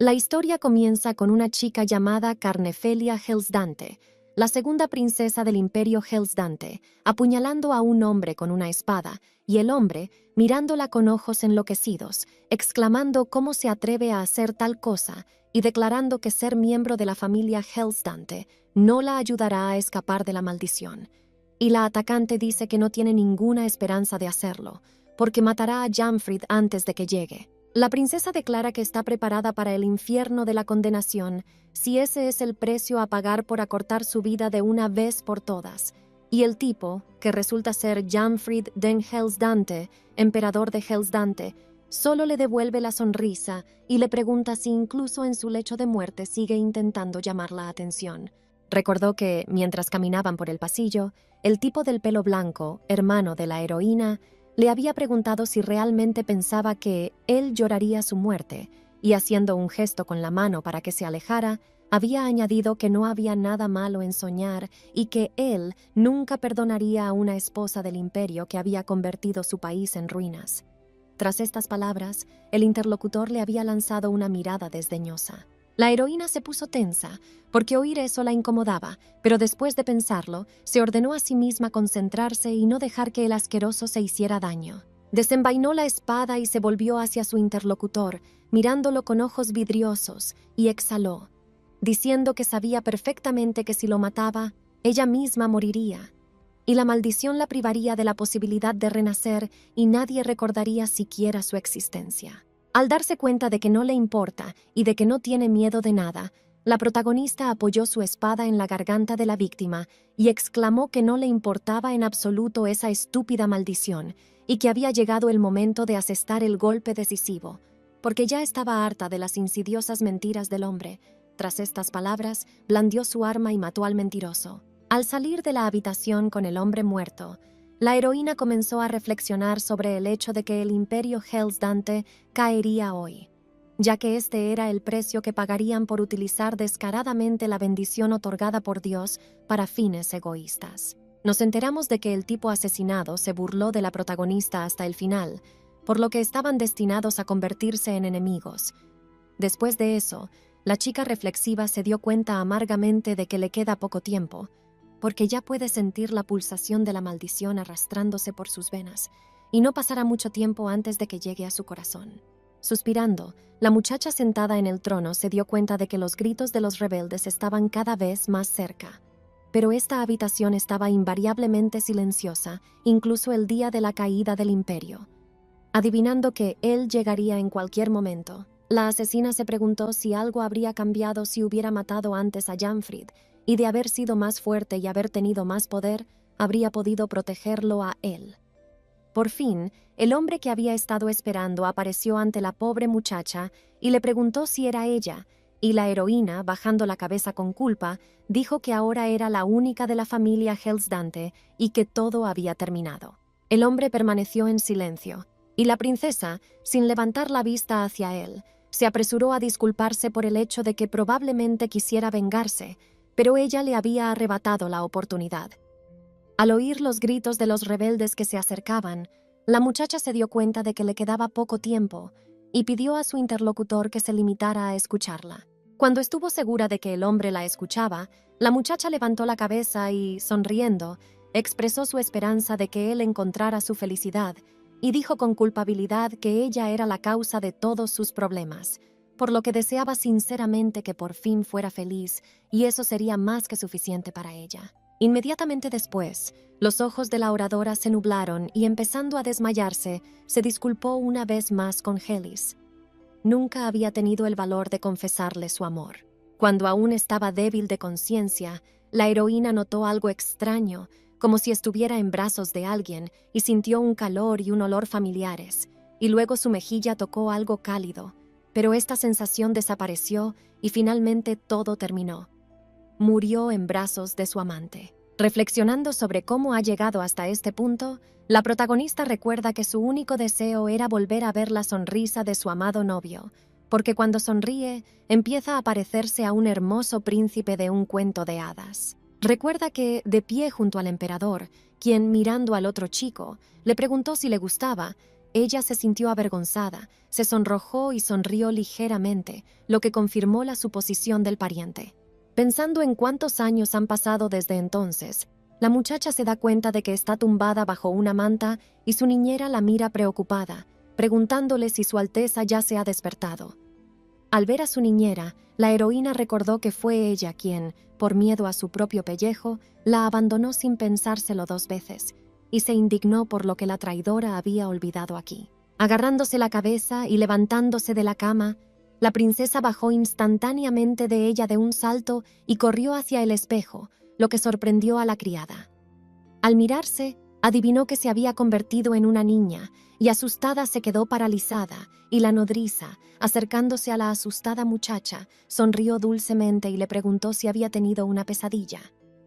La historia comienza con una chica llamada Carnefelia Helsdante, la segunda princesa del imperio Helsdante, apuñalando a un hombre con una espada, y el hombre, mirándola con ojos enloquecidos, exclamando cómo se atreve a hacer tal cosa y declarando que ser miembro de la familia Helsdante no la ayudará a escapar de la maldición. Y la atacante dice que no tiene ninguna esperanza de hacerlo, porque matará a Jamfrid antes de que llegue. La princesa declara que está preparada para el infierno de la condenación si ese es el precio a pagar por acortar su vida de una vez por todas. Y el tipo, que resulta ser Jamfrid den Helsdante, emperador de Helsdante, solo le devuelve la sonrisa y le pregunta si incluso en su lecho de muerte sigue intentando llamar la atención. Recordó que, mientras caminaban por el pasillo, el tipo del pelo blanco, hermano de la heroína, le había preguntado si realmente pensaba que él lloraría su muerte, y haciendo un gesto con la mano para que se alejara, había añadido que no había nada malo en soñar y que él nunca perdonaría a una esposa del imperio que había convertido su país en ruinas. Tras estas palabras, el interlocutor le había lanzado una mirada desdeñosa. La heroína se puso tensa, porque oír eso la incomodaba, pero después de pensarlo, se ordenó a sí misma concentrarse y no dejar que el asqueroso se hiciera daño. Desenvainó la espada y se volvió hacia su interlocutor, mirándolo con ojos vidriosos, y exhaló, diciendo que sabía perfectamente que si lo mataba, ella misma moriría, y la maldición la privaría de la posibilidad de renacer y nadie recordaría siquiera su existencia. Al darse cuenta de que no le importa y de que no tiene miedo de nada, la protagonista apoyó su espada en la garganta de la víctima y exclamó que no le importaba en absoluto esa estúpida maldición y que había llegado el momento de asestar el golpe decisivo, porque ya estaba harta de las insidiosas mentiras del hombre. Tras estas palabras, blandió su arma y mató al mentiroso. Al salir de la habitación con el hombre muerto, la heroína comenzó a reflexionar sobre el hecho de que el imperio Helsdante caería hoy, ya que este era el precio que pagarían por utilizar descaradamente la bendición otorgada por Dios para fines egoístas. Nos enteramos de que el tipo asesinado se burló de la protagonista hasta el final, por lo que estaban destinados a convertirse en enemigos. Después de eso, la chica reflexiva se dio cuenta amargamente de que le queda poco tiempo, porque ya puede sentir la pulsación de la maldición arrastrándose por sus venas, y no pasará mucho tiempo antes de que llegue a su corazón. Suspirando, la muchacha sentada en el trono se dio cuenta de que los gritos de los rebeldes estaban cada vez más cerca. Pero esta habitación estaba invariablemente silenciosa, incluso el día de la caída del imperio. Adivinando que él llegaría en cualquier momento, la asesina se preguntó si algo habría cambiado si hubiera matado antes a Jamfrid, y de haber sido más fuerte y haber tenido más poder, habría podido protegerlo a él. Por fin, el hombre que había estado esperando apareció ante la pobre muchacha y le preguntó si era ella, y la heroína, bajando la cabeza con culpa, dijo que ahora era la única de la familia Helsdante y que todo había terminado. El hombre permaneció en silencio, y la princesa, sin levantar la vista hacia él, se apresuró a disculparse por el hecho de que probablemente quisiera vengarse, pero ella le había arrebatado la oportunidad. Al oír los gritos de los rebeldes que se acercaban, la muchacha se dio cuenta de que le quedaba poco tiempo y pidió a su interlocutor que se limitara a escucharla. Cuando estuvo segura de que el hombre la escuchaba, la muchacha levantó la cabeza y, sonriendo, expresó su esperanza de que él encontrara su felicidad y dijo con culpabilidad que ella era la causa de todos sus problemas, por lo que deseaba sinceramente que por fin fuera feliz, y eso sería más que suficiente para ella. Inmediatamente después, los ojos de la oradora se nublaron y, empezando a desmayarse, se disculpó una vez más con Helis. Nunca había tenido el valor de confesarle su amor. Cuando aún estaba débil de conciencia, la heroína notó algo extraño, como si estuviera en brazos de alguien, y sintió un calor y un olor familiares, y luego su mejilla tocó algo cálido, pero esta sensación desapareció y finalmente todo terminó. Murió en brazos de su amante. Reflexionando sobre cómo ha llegado hasta este punto, la protagonista recuerda que su único deseo era volver a ver la sonrisa de su amado novio, porque cuando sonríe, empieza a parecerse a un hermoso príncipe de un cuento de hadas. Recuerda que, de pie junto al emperador, quien, mirando al otro chico, le preguntó si le gustaba, ella se sintió avergonzada, se sonrojó y sonrió ligeramente, lo que confirmó la suposición del pariente. Pensando en cuántos años han pasado desde entonces, la muchacha se da cuenta de que está tumbada bajo una manta y su niñera la mira preocupada, preguntándole si Su Alteza ya se ha despertado. Al ver a su niñera, la heroína recordó que fue ella quien, por miedo a su propio pellejo, la abandonó sin pensárselo 2 veces, y se indignó por lo que la traidora había olvidado aquí. Agarrándose la cabeza y levantándose de la cama, la princesa bajó instantáneamente de ella de un salto y corrió hacia el espejo, lo que sorprendió a la criada. Al mirarse, adivinó que se había convertido en una niña, y asustada se quedó paralizada, y la nodriza, acercándose a la asustada muchacha, sonrió dulcemente y le preguntó si había tenido una pesadilla.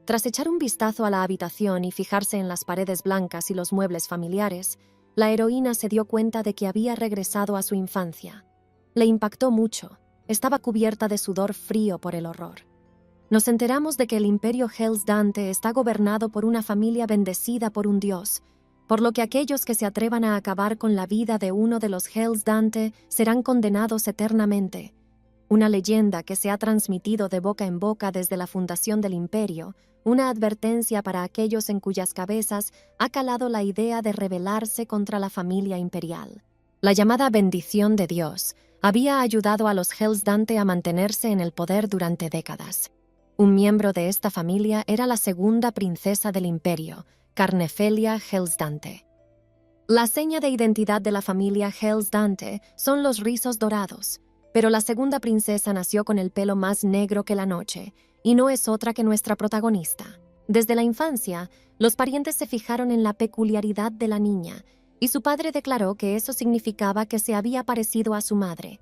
Tras echar un vistazo a la habitación y fijarse en las paredes blancas y los muebles familiares, la heroína se dio cuenta de que había regresado a su infancia. Le impactó mucho, estaba cubierta de sudor frío por el horror. Nos enteramos de que el imperio Hells Dante está gobernado por una familia bendecida por un dios, por lo que aquellos que se atrevan a acabar con la vida de uno de los Hells Dante serán condenados eternamente. Una leyenda que se ha transmitido de boca en boca desde la fundación del imperio, una advertencia para aquellos en cuyas cabezas ha calado la idea de rebelarse contra la familia imperial. La llamada bendición de Dios había ayudado a los Hells Dante a mantenerse en el poder durante décadas. Un miembro de esta familia era la segunda princesa del imperio, Carnefelia Hells Dante. La seña de identidad de la familia Hells Dante son los rizos dorados, pero la segunda princesa nació con el pelo más negro que la noche, y no es otra que nuestra protagonista. Desde la infancia, los parientes se fijaron en la peculiaridad de la niña, y su padre declaró que eso significaba que se había parecido a su madre.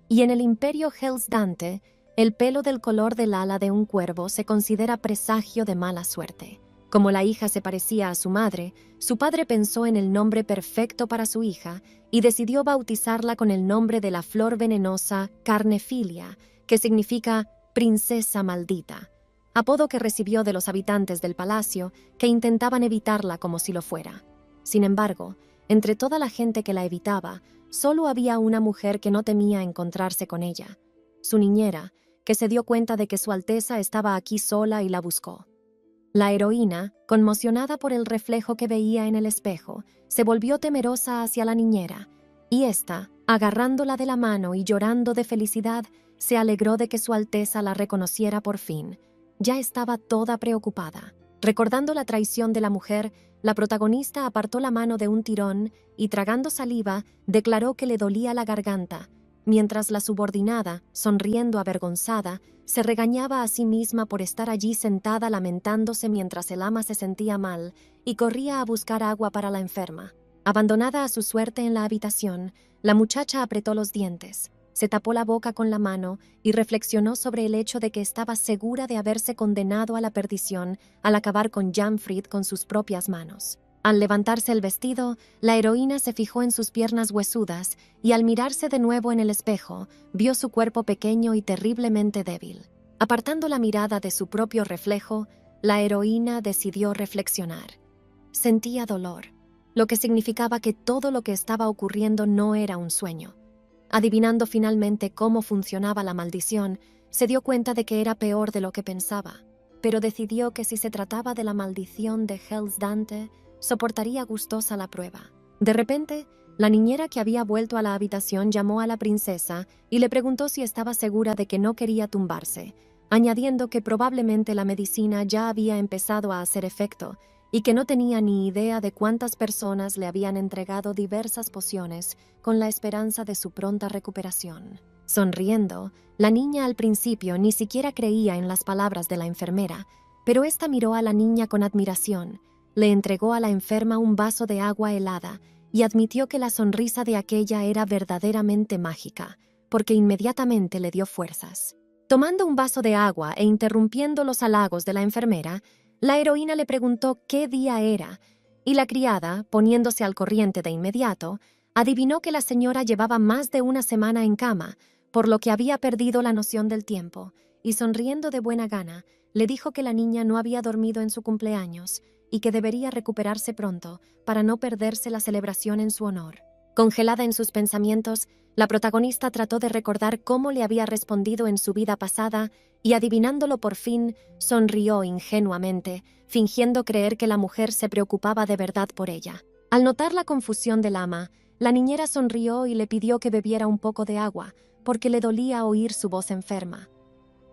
Y en el imperio Hells Dante, el pelo del color del ala de un cuervo se considera presagio de mala suerte. Como la hija se parecía a su madre, su padre pensó en el nombre perfecto para su hija y decidió bautizarla con el nombre de la flor venenosa Carnefilia, que significa princesa maldita, apodo que recibió de los habitantes del palacio que intentaban evitarla como si lo fuera. Sin embargo, entre toda la gente que la evitaba, solo había una mujer que no temía encontrarse con ella, su niñera, que se dio cuenta de que Su Alteza estaba aquí sola y la buscó. La heroína, conmocionada por el reflejo que veía en el espejo, se volvió temerosa hacia la niñera, y ésta, agarrándola de la mano y llorando de felicidad, se alegró de que Su Alteza la reconociera por fin. Ya estaba toda preocupada. Recordando la traición de la mujer, la protagonista apartó la mano de un tirón y, tragando saliva, declaró que le dolía la garganta, mientras la subordinada, sonriendo avergonzada, se regañaba a sí misma por estar allí sentada lamentándose mientras el ama se sentía mal y corría a buscar agua para la enferma. Abandonada a su suerte en la habitación, la muchacha apretó los dientes, se tapó la boca con la mano y reflexionó sobre el hecho de que estaba segura de haberse condenado a la perdición al acabar con Jamfrid con sus propias manos. Al levantarse el vestido, la heroína se fijó en sus piernas huesudas y al mirarse de nuevo en el espejo, vio su cuerpo pequeño y terriblemente débil. Apartando la mirada de su propio reflejo, la heroína decidió reflexionar. Sentía dolor, lo que significaba que todo lo que estaba ocurriendo no era un sueño. Adivinando finalmente cómo funcionaba la maldición, se dio cuenta de que era peor de lo que pensaba, pero decidió que si se trataba de la maldición de Hells Dante, soportaría gustosa la prueba. De repente, la niñera que había vuelto a la habitación llamó a la princesa y le preguntó si estaba segura de que no quería tumbarse, añadiendo que probablemente la medicina ya había empezado a hacer efecto y que no tenía ni idea de cuántas personas le habían entregado diversas pociones con la esperanza de su pronta recuperación. Sonriendo, la niña al principio ni siquiera creía en las palabras de la enfermera, pero ésta miró a la niña con admiración, le entregó a la enferma un vaso de agua helada y admitió que la sonrisa de aquella era verdaderamente mágica, porque inmediatamente le dio fuerzas. Tomando un vaso de agua e interrumpiendo los halagos de la enfermera, la heroína le preguntó qué día era, y la criada, poniéndose al corriente de inmediato, adivinó que la señora llevaba más de una semana en cama, por lo que había perdido la noción del tiempo, y sonriendo de buena gana, le dijo que la niña no había dormido en su cumpleaños y que debería recuperarse pronto para no perderse la celebración en su honor. Congelada en sus pensamientos, la protagonista trató de recordar cómo le había respondido en su vida pasada y, adivinándolo por fin, sonrió ingenuamente, fingiendo creer que la mujer se preocupaba de verdad por ella. Al notar la confusión del ama, la niñera sonrió y le pidió que bebiera un poco de agua, porque le dolía oír su voz enferma.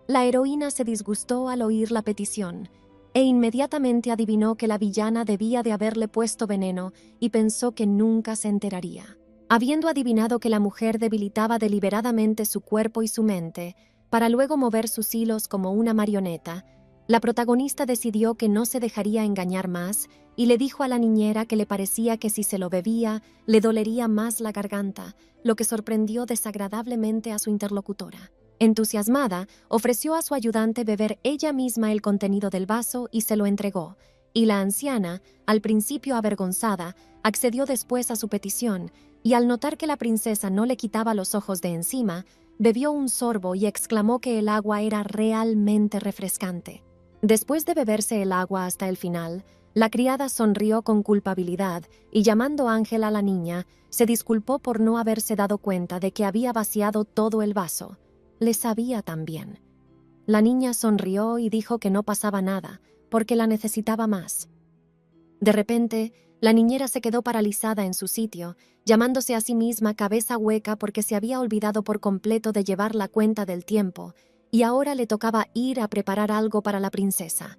La heroína se disgustó al oír la petición, e inmediatamente adivinó que la villana debía de haberle puesto veneno y pensó que nunca se enteraría. Habiendo adivinado que la mujer debilitaba deliberadamente su cuerpo y su mente, para luego mover sus hilos como una marioneta, la protagonista decidió que no se dejaría engañar más y le dijo a la niñera que le parecía que si se lo bebía, le dolería más la garganta, lo que sorprendió desagradablemente a su interlocutora. Entusiasmada, ofreció a su ayudante beber ella misma el contenido del vaso y se lo entregó, y la anciana, al principio avergonzada, accedió después a su petición, y al notar que la princesa no le quitaba los ojos de encima, bebió un sorbo y exclamó que el agua era realmente refrescante. Después de beberse el agua hasta el final, la criada sonrió con culpabilidad y, llamando Ángela a la niña, se disculpó por no haberse dado cuenta de que había vaciado todo el vaso. Le sabía tan bien. La niña sonrió y dijo que no pasaba nada, porque la necesitaba más. De repente, la niñera se quedó paralizada en su sitio, llamándose a sí misma cabeza hueca porque se había olvidado por completo de llevar la cuenta del tiempo, y ahora le tocaba ir a preparar algo para la princesa.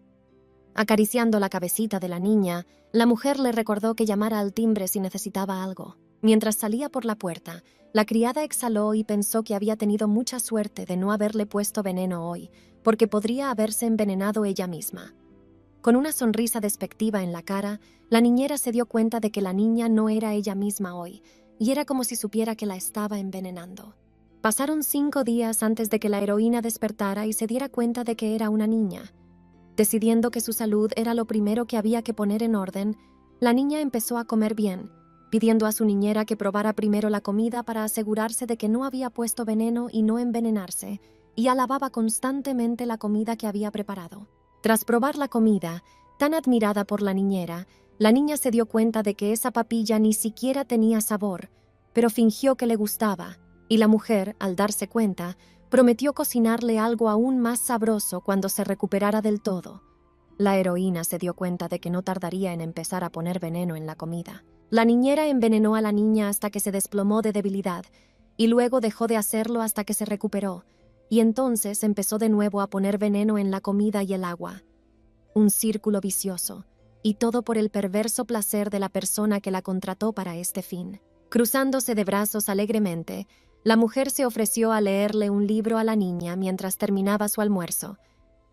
Acariciando la cabecita de la niña, la mujer le recordó que llamara al timbre si necesitaba algo. Mientras salía por la puerta, la criada exhaló y pensó que había tenido mucha suerte de no haberle puesto veneno hoy, porque podría haberse envenenado ella misma. Con una sonrisa despectiva en la cara, la niñera se dio cuenta de que la niña no era ella misma hoy, y era como si supiera que la estaba envenenando. Pasaron 5 días antes de que la heroína despertara y se diera cuenta de que era una niña. Decidiendo que su salud era lo primero que había que poner en orden, la niña empezó a comer bien, pidiendo a su niñera que probara primero la comida para asegurarse de que no había puesto veneno y no envenenarse, y alababa constantemente la comida que había preparado. Tras probar la comida, tan admirada por la niñera, la niña se dio cuenta de que esa papilla ni siquiera tenía sabor, pero fingió que le gustaba, y la mujer, al darse cuenta, prometió cocinarle algo aún más sabroso cuando se recuperara del todo. La heroína se dio cuenta de que no tardaría en empezar a poner veneno en la comida. La niñera envenenó a la niña hasta que se desplomó de debilidad, y luego dejó de hacerlo hasta que se recuperó, y entonces empezó de nuevo a poner veneno en la comida y el agua. Un círculo vicioso, y todo por el perverso placer de la persona que la contrató para este fin. Cruzándose de brazos alegremente, la mujer se ofreció a leerle un libro a la niña mientras terminaba su almuerzo,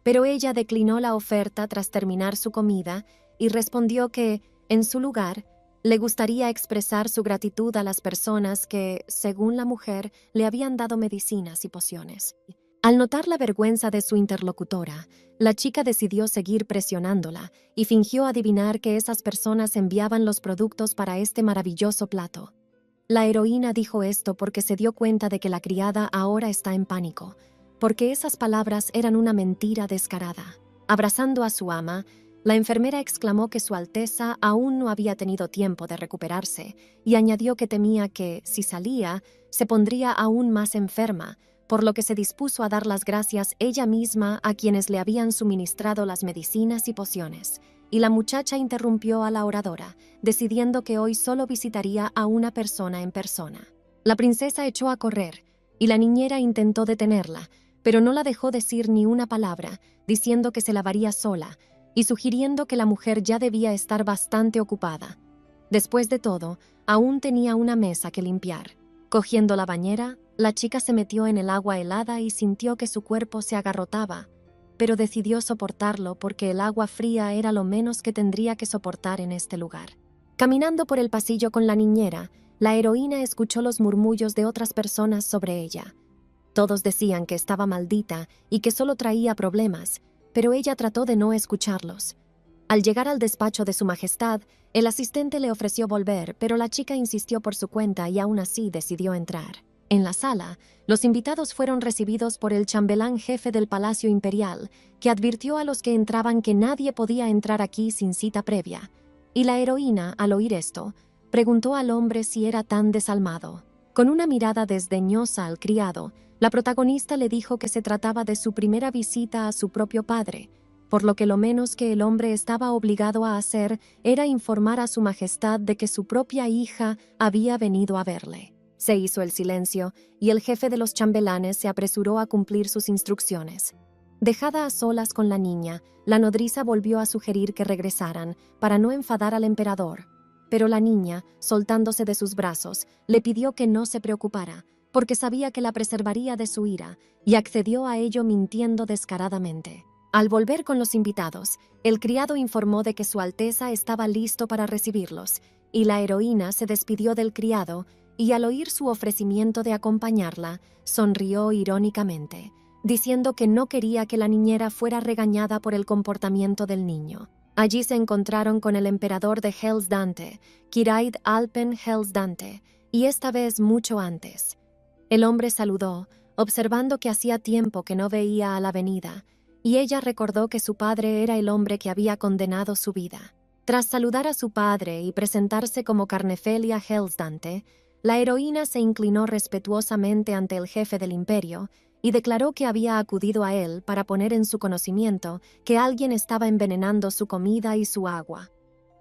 pero ella declinó la oferta tras terminar su comida y respondió que, en su lugar, le gustaría expresar su gratitud a las personas que, según la mujer, le habían dado medicinas y pociones. Al notar la vergüenza de su interlocutora, la chica decidió seguir presionándola y fingió adivinar que esas personas enviaban los productos para este maravilloso plato. La heroína dijo esto porque se dio cuenta de que la criada ahora está en pánico, porque esas palabras eran una mentira descarada. Abrazando a su ama, la enfermera exclamó que Su Alteza aún no había tenido tiempo de recuperarse y añadió que temía que, si salía, se pondría aún más enferma, por lo que se dispuso a dar las gracias ella misma a quienes le habían suministrado las medicinas y pociones. Y la muchacha interrumpió a la oradora, decidiendo que hoy solo visitaría a una persona en persona. La princesa echó a correr, y la niñera intentó detenerla, pero no la dejó decir ni una palabra, diciendo que se lavaría sola, y sugiriendo que la mujer ya debía estar bastante ocupada. Después de todo, aún tenía una mesa que limpiar. Cogiendo la bañera, la chica se metió en el agua helada y sintió que su cuerpo se agarrotaba, pero decidió soportarlo porque el agua fría era lo menos que tendría que soportar en este lugar. Caminando por el pasillo con la niñera, la heroína escuchó los murmullos de otras personas sobre ella. Todos decían que estaba maldita y que solo traía problemas, pero ella trató de no escucharlos. Al llegar al despacho de su majestad, el asistente le ofreció volver, pero la chica insistió por su cuenta y aún así decidió entrar. En la sala, los invitados fueron recibidos por el chambelán jefe del Palacio Imperial, que advirtió a los que entraban que nadie podía entrar aquí sin cita previa. Y la heroína, al oír esto, preguntó al hombre si era tan desalmado. Con una mirada desdeñosa al criado, la protagonista le dijo que se trataba de su primera visita a su propio padre, por lo que lo menos que el hombre estaba obligado a hacer era informar a su majestad de que su propia hija había venido a verle. Se hizo el silencio y el jefe de los chambelanes se apresuró a cumplir sus instrucciones. Dejada a solas con la niña, la nodriza volvió a sugerir que regresaran para no enfadar al emperador. Pero la niña, soltándose de sus brazos, le pidió que no se preocupara, porque sabía que la preservaría de su ira, y accedió a ello mintiendo descaradamente. Al volver con los invitados, el criado informó de que Su Alteza estaba listo para recibirlos, y la heroína se despidió del criado, y al oír su ofrecimiento de acompañarla, sonrió irónicamente, diciendo que no quería que la niñera fuera regañada por el comportamiento del niño. Allí se encontraron con el emperador de Helsdante, Kiraid Alpen Helsdante, y esta vez mucho antes. El hombre saludó, observando que hacía tiempo que no veía a la venida, y ella recordó que su padre era el hombre que había condenado su vida. Tras saludar a su padre y presentarse como Carnefelia Helsdante, la heroína se inclinó respetuosamente ante el jefe del imperio y declaró que había acudido a él para poner en su conocimiento que alguien estaba envenenando su comida y su agua.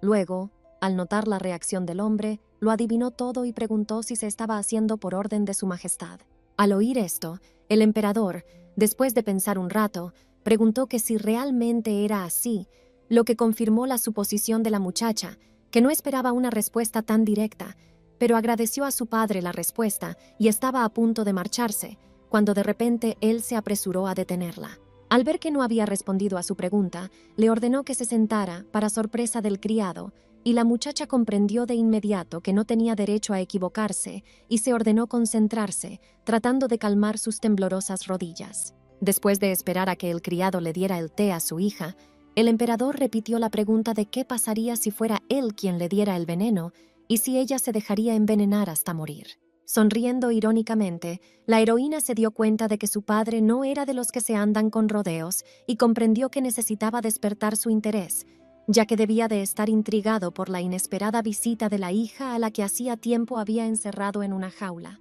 Luego, al notar la reacción del hombre, lo adivinó todo y preguntó si se estaba haciendo por orden de su majestad. Al oír esto, el emperador, después de pensar un rato, preguntó que si realmente era así, lo que confirmó la suposición de la muchacha, que no esperaba una respuesta tan directa, pero agradeció a su padre la respuesta y estaba a punto de marcharse, cuando de repente él se apresuró a detenerla. Al ver que no había respondido a su pregunta, le ordenó que se sentara para sorpresa del criado, y la muchacha comprendió de inmediato que no tenía derecho a equivocarse y se ordenó concentrarse, tratando de calmar sus temblorosas rodillas. Después de esperar a que el criado le diera el té a su hija, el emperador repitió la pregunta de qué pasaría si fuera él quien le diera el veneno y si ella se dejaría envenenar hasta morir. Sonriendo irónicamente, la heroína se dio cuenta de que su padre no era de los que se andan con rodeos y comprendió que necesitaba despertar su interés, ya que debía de estar intrigado por la inesperada visita de la hija a la que hacía tiempo había encerrado en una jaula.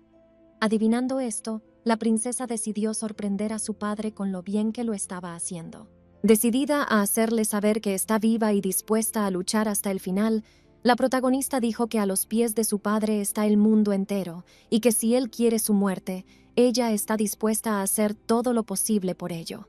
Adivinando esto, la princesa decidió sorprender a su padre con lo bien que lo estaba haciendo. Decidida a hacerle saber que está viva y dispuesta a luchar hasta el final, la protagonista dijo que a los pies de su padre está el mundo entero y que si él quiere su muerte, ella está dispuesta a hacer todo lo posible por ello.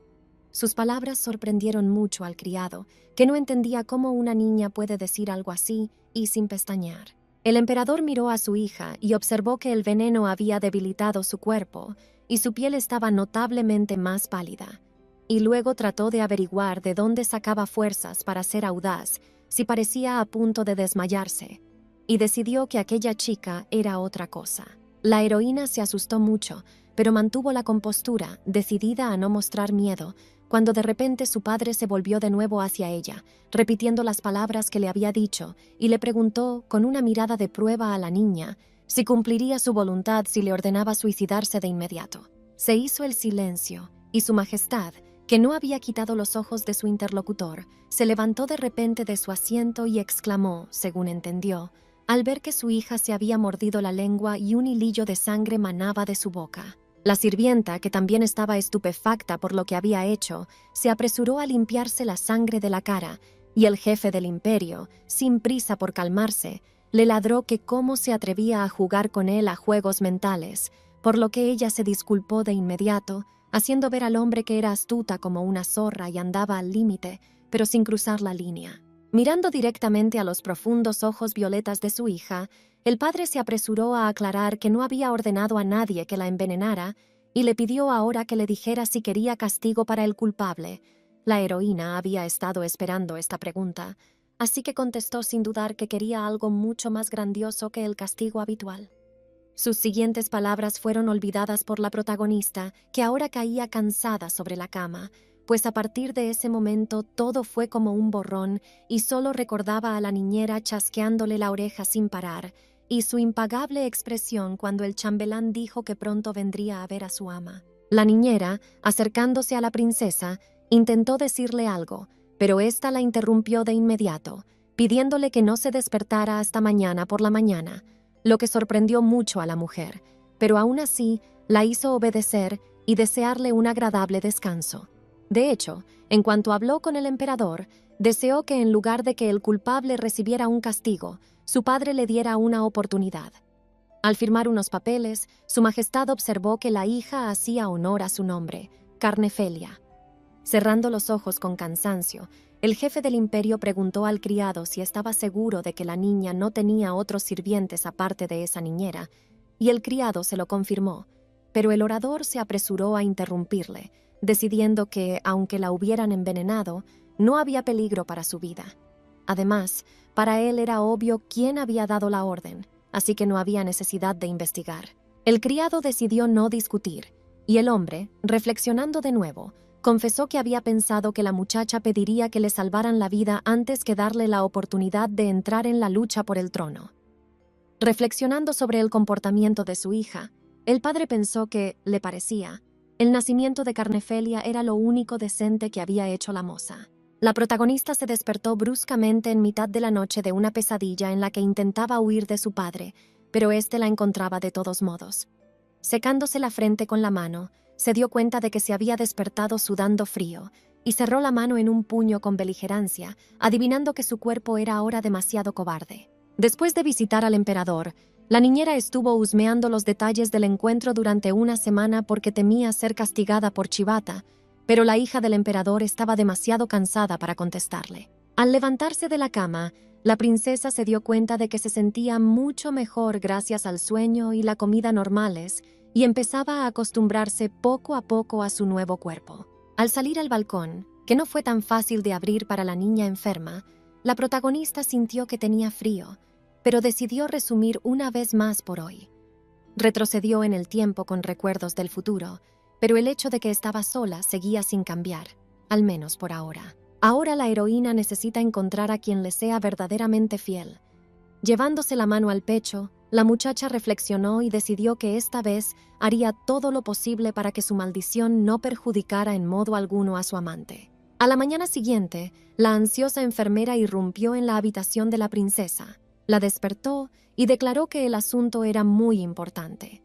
Sus palabras sorprendieron mucho al criado, que no entendía cómo una niña puede decir algo así y sin pestañear. El emperador miró a su hija y observó que el veneno había debilitado su cuerpo y su piel estaba notablemente más pálida. Y luego trató de averiguar de dónde sacaba fuerzas para ser audaz, si parecía a punto de desmayarse, y decidió que aquella chica era otra cosa. La heroína se asustó mucho, pero mantuvo la compostura, decidida a no mostrar miedo, cuando de repente su padre se volvió de nuevo hacia ella, repitiendo las palabras que le había dicho, y le preguntó, con una mirada de prueba a la niña, si cumpliría su voluntad si le ordenaba suicidarse de inmediato. Se hizo el silencio, y su majestad, que no había quitado los ojos de su interlocutor, se levantó de repente de su asiento y exclamó, según entendió, al ver que su hija se había mordido la lengua y un hilillo de sangre manaba de su boca. La sirvienta, que también estaba estupefacta por lo que había hecho, se apresuró a limpiarse la sangre de la cara, y el jefe del imperio, sin prisa por calmarse, le ladró que cómo se atrevía a jugar con él a juegos mentales, por lo que ella se disculpó de inmediato, haciendo ver al hombre que era astuta como una zorra y andaba al límite, pero sin cruzar la línea. Mirando directamente a los profundos ojos violetas de su hija, el padre se apresuró a aclarar que no había ordenado a nadie que la envenenara y le pidió ahora que le dijera si quería castigo para el culpable. La heroína había estado esperando esta pregunta, así que contestó sin dudar que quería algo mucho más grandioso que el castigo habitual. Sus siguientes palabras fueron olvidadas por la protagonista, que ahora caía cansada sobre la cama, pues a partir de ese momento todo fue como un borrón y solo recordaba a la niñera chasqueándole la oreja sin parar, y su impagable expresión cuando el chambelán dijo que pronto vendría a ver a su ama. La niñera, acercándose a la princesa, intentó decirle algo, pero ésta la interrumpió de inmediato, pidiéndole que no se despertara hasta mañana por la mañana, lo que sorprendió mucho a la mujer, pero aún así la hizo obedecer y desearle un agradable descanso. De hecho, en cuanto habló con el emperador, deseó que en lugar de que el culpable recibiera un castigo, su padre le diera una oportunidad. Al firmar unos papeles, Su Majestad observó que la hija hacía honor a su nombre, Carnefelia. Cerrando los ojos con cansancio, el jefe del imperio preguntó al criado si estaba seguro de que la niña no tenía otros sirvientes aparte de esa niñera, y el criado se lo confirmó, pero el orador se apresuró a interrumpirle, decidiendo que, aunque la hubieran envenenado, no había peligro para su vida. Además, para él era obvio quién había dado la orden, así que no había necesidad de investigar. El criado decidió no discutir, y el hombre, reflexionando de nuevo, confesó que había pensado que la muchacha pediría que le salvaran la vida antes que darle la oportunidad de entrar en la lucha por el trono. Reflexionando sobre el comportamiento de su hija, el padre pensó que, le parecía, el nacimiento de Carnefelia era lo único decente que había hecho la moza. La protagonista se despertó bruscamente en mitad de la noche de una pesadilla en la que intentaba huir de su padre, pero éste la encontraba de todos modos. Secándose la frente con la mano, se dio cuenta de que se había despertado sudando frío y cerró la mano en un puño con beligerancia, adivinando que su cuerpo era ahora demasiado cobarde. Después de visitar al emperador, la niñera estuvo husmeando los detalles del encuentro durante una semana porque temía ser castigada por Chivata, pero la hija del emperador estaba demasiado cansada para contestarle. Al levantarse de la cama, la princesa se dio cuenta de que se sentía mucho mejor gracias al sueño y la comida normales, y empezaba a acostumbrarse poco a poco a su nuevo cuerpo. Al salir al balcón, que no fue tan fácil de abrir para la niña enferma, la protagonista sintió que tenía frío, pero decidió resumir una vez más por hoy. Retrocedió en el tiempo con recuerdos del futuro, pero el hecho de que estaba sola seguía sin cambiar, al menos por ahora. Ahora la heroína necesita encontrar a quien le sea verdaderamente fiel. Llevándose la mano al pecho, la muchacha reflexionó y decidió que esta vez haría todo lo posible para que su maldición no perjudicara en modo alguno a su amante. A la mañana siguiente, la ansiosa enfermera irrumpió en la habitación de la princesa, la despertó y declaró que el asunto era muy importante.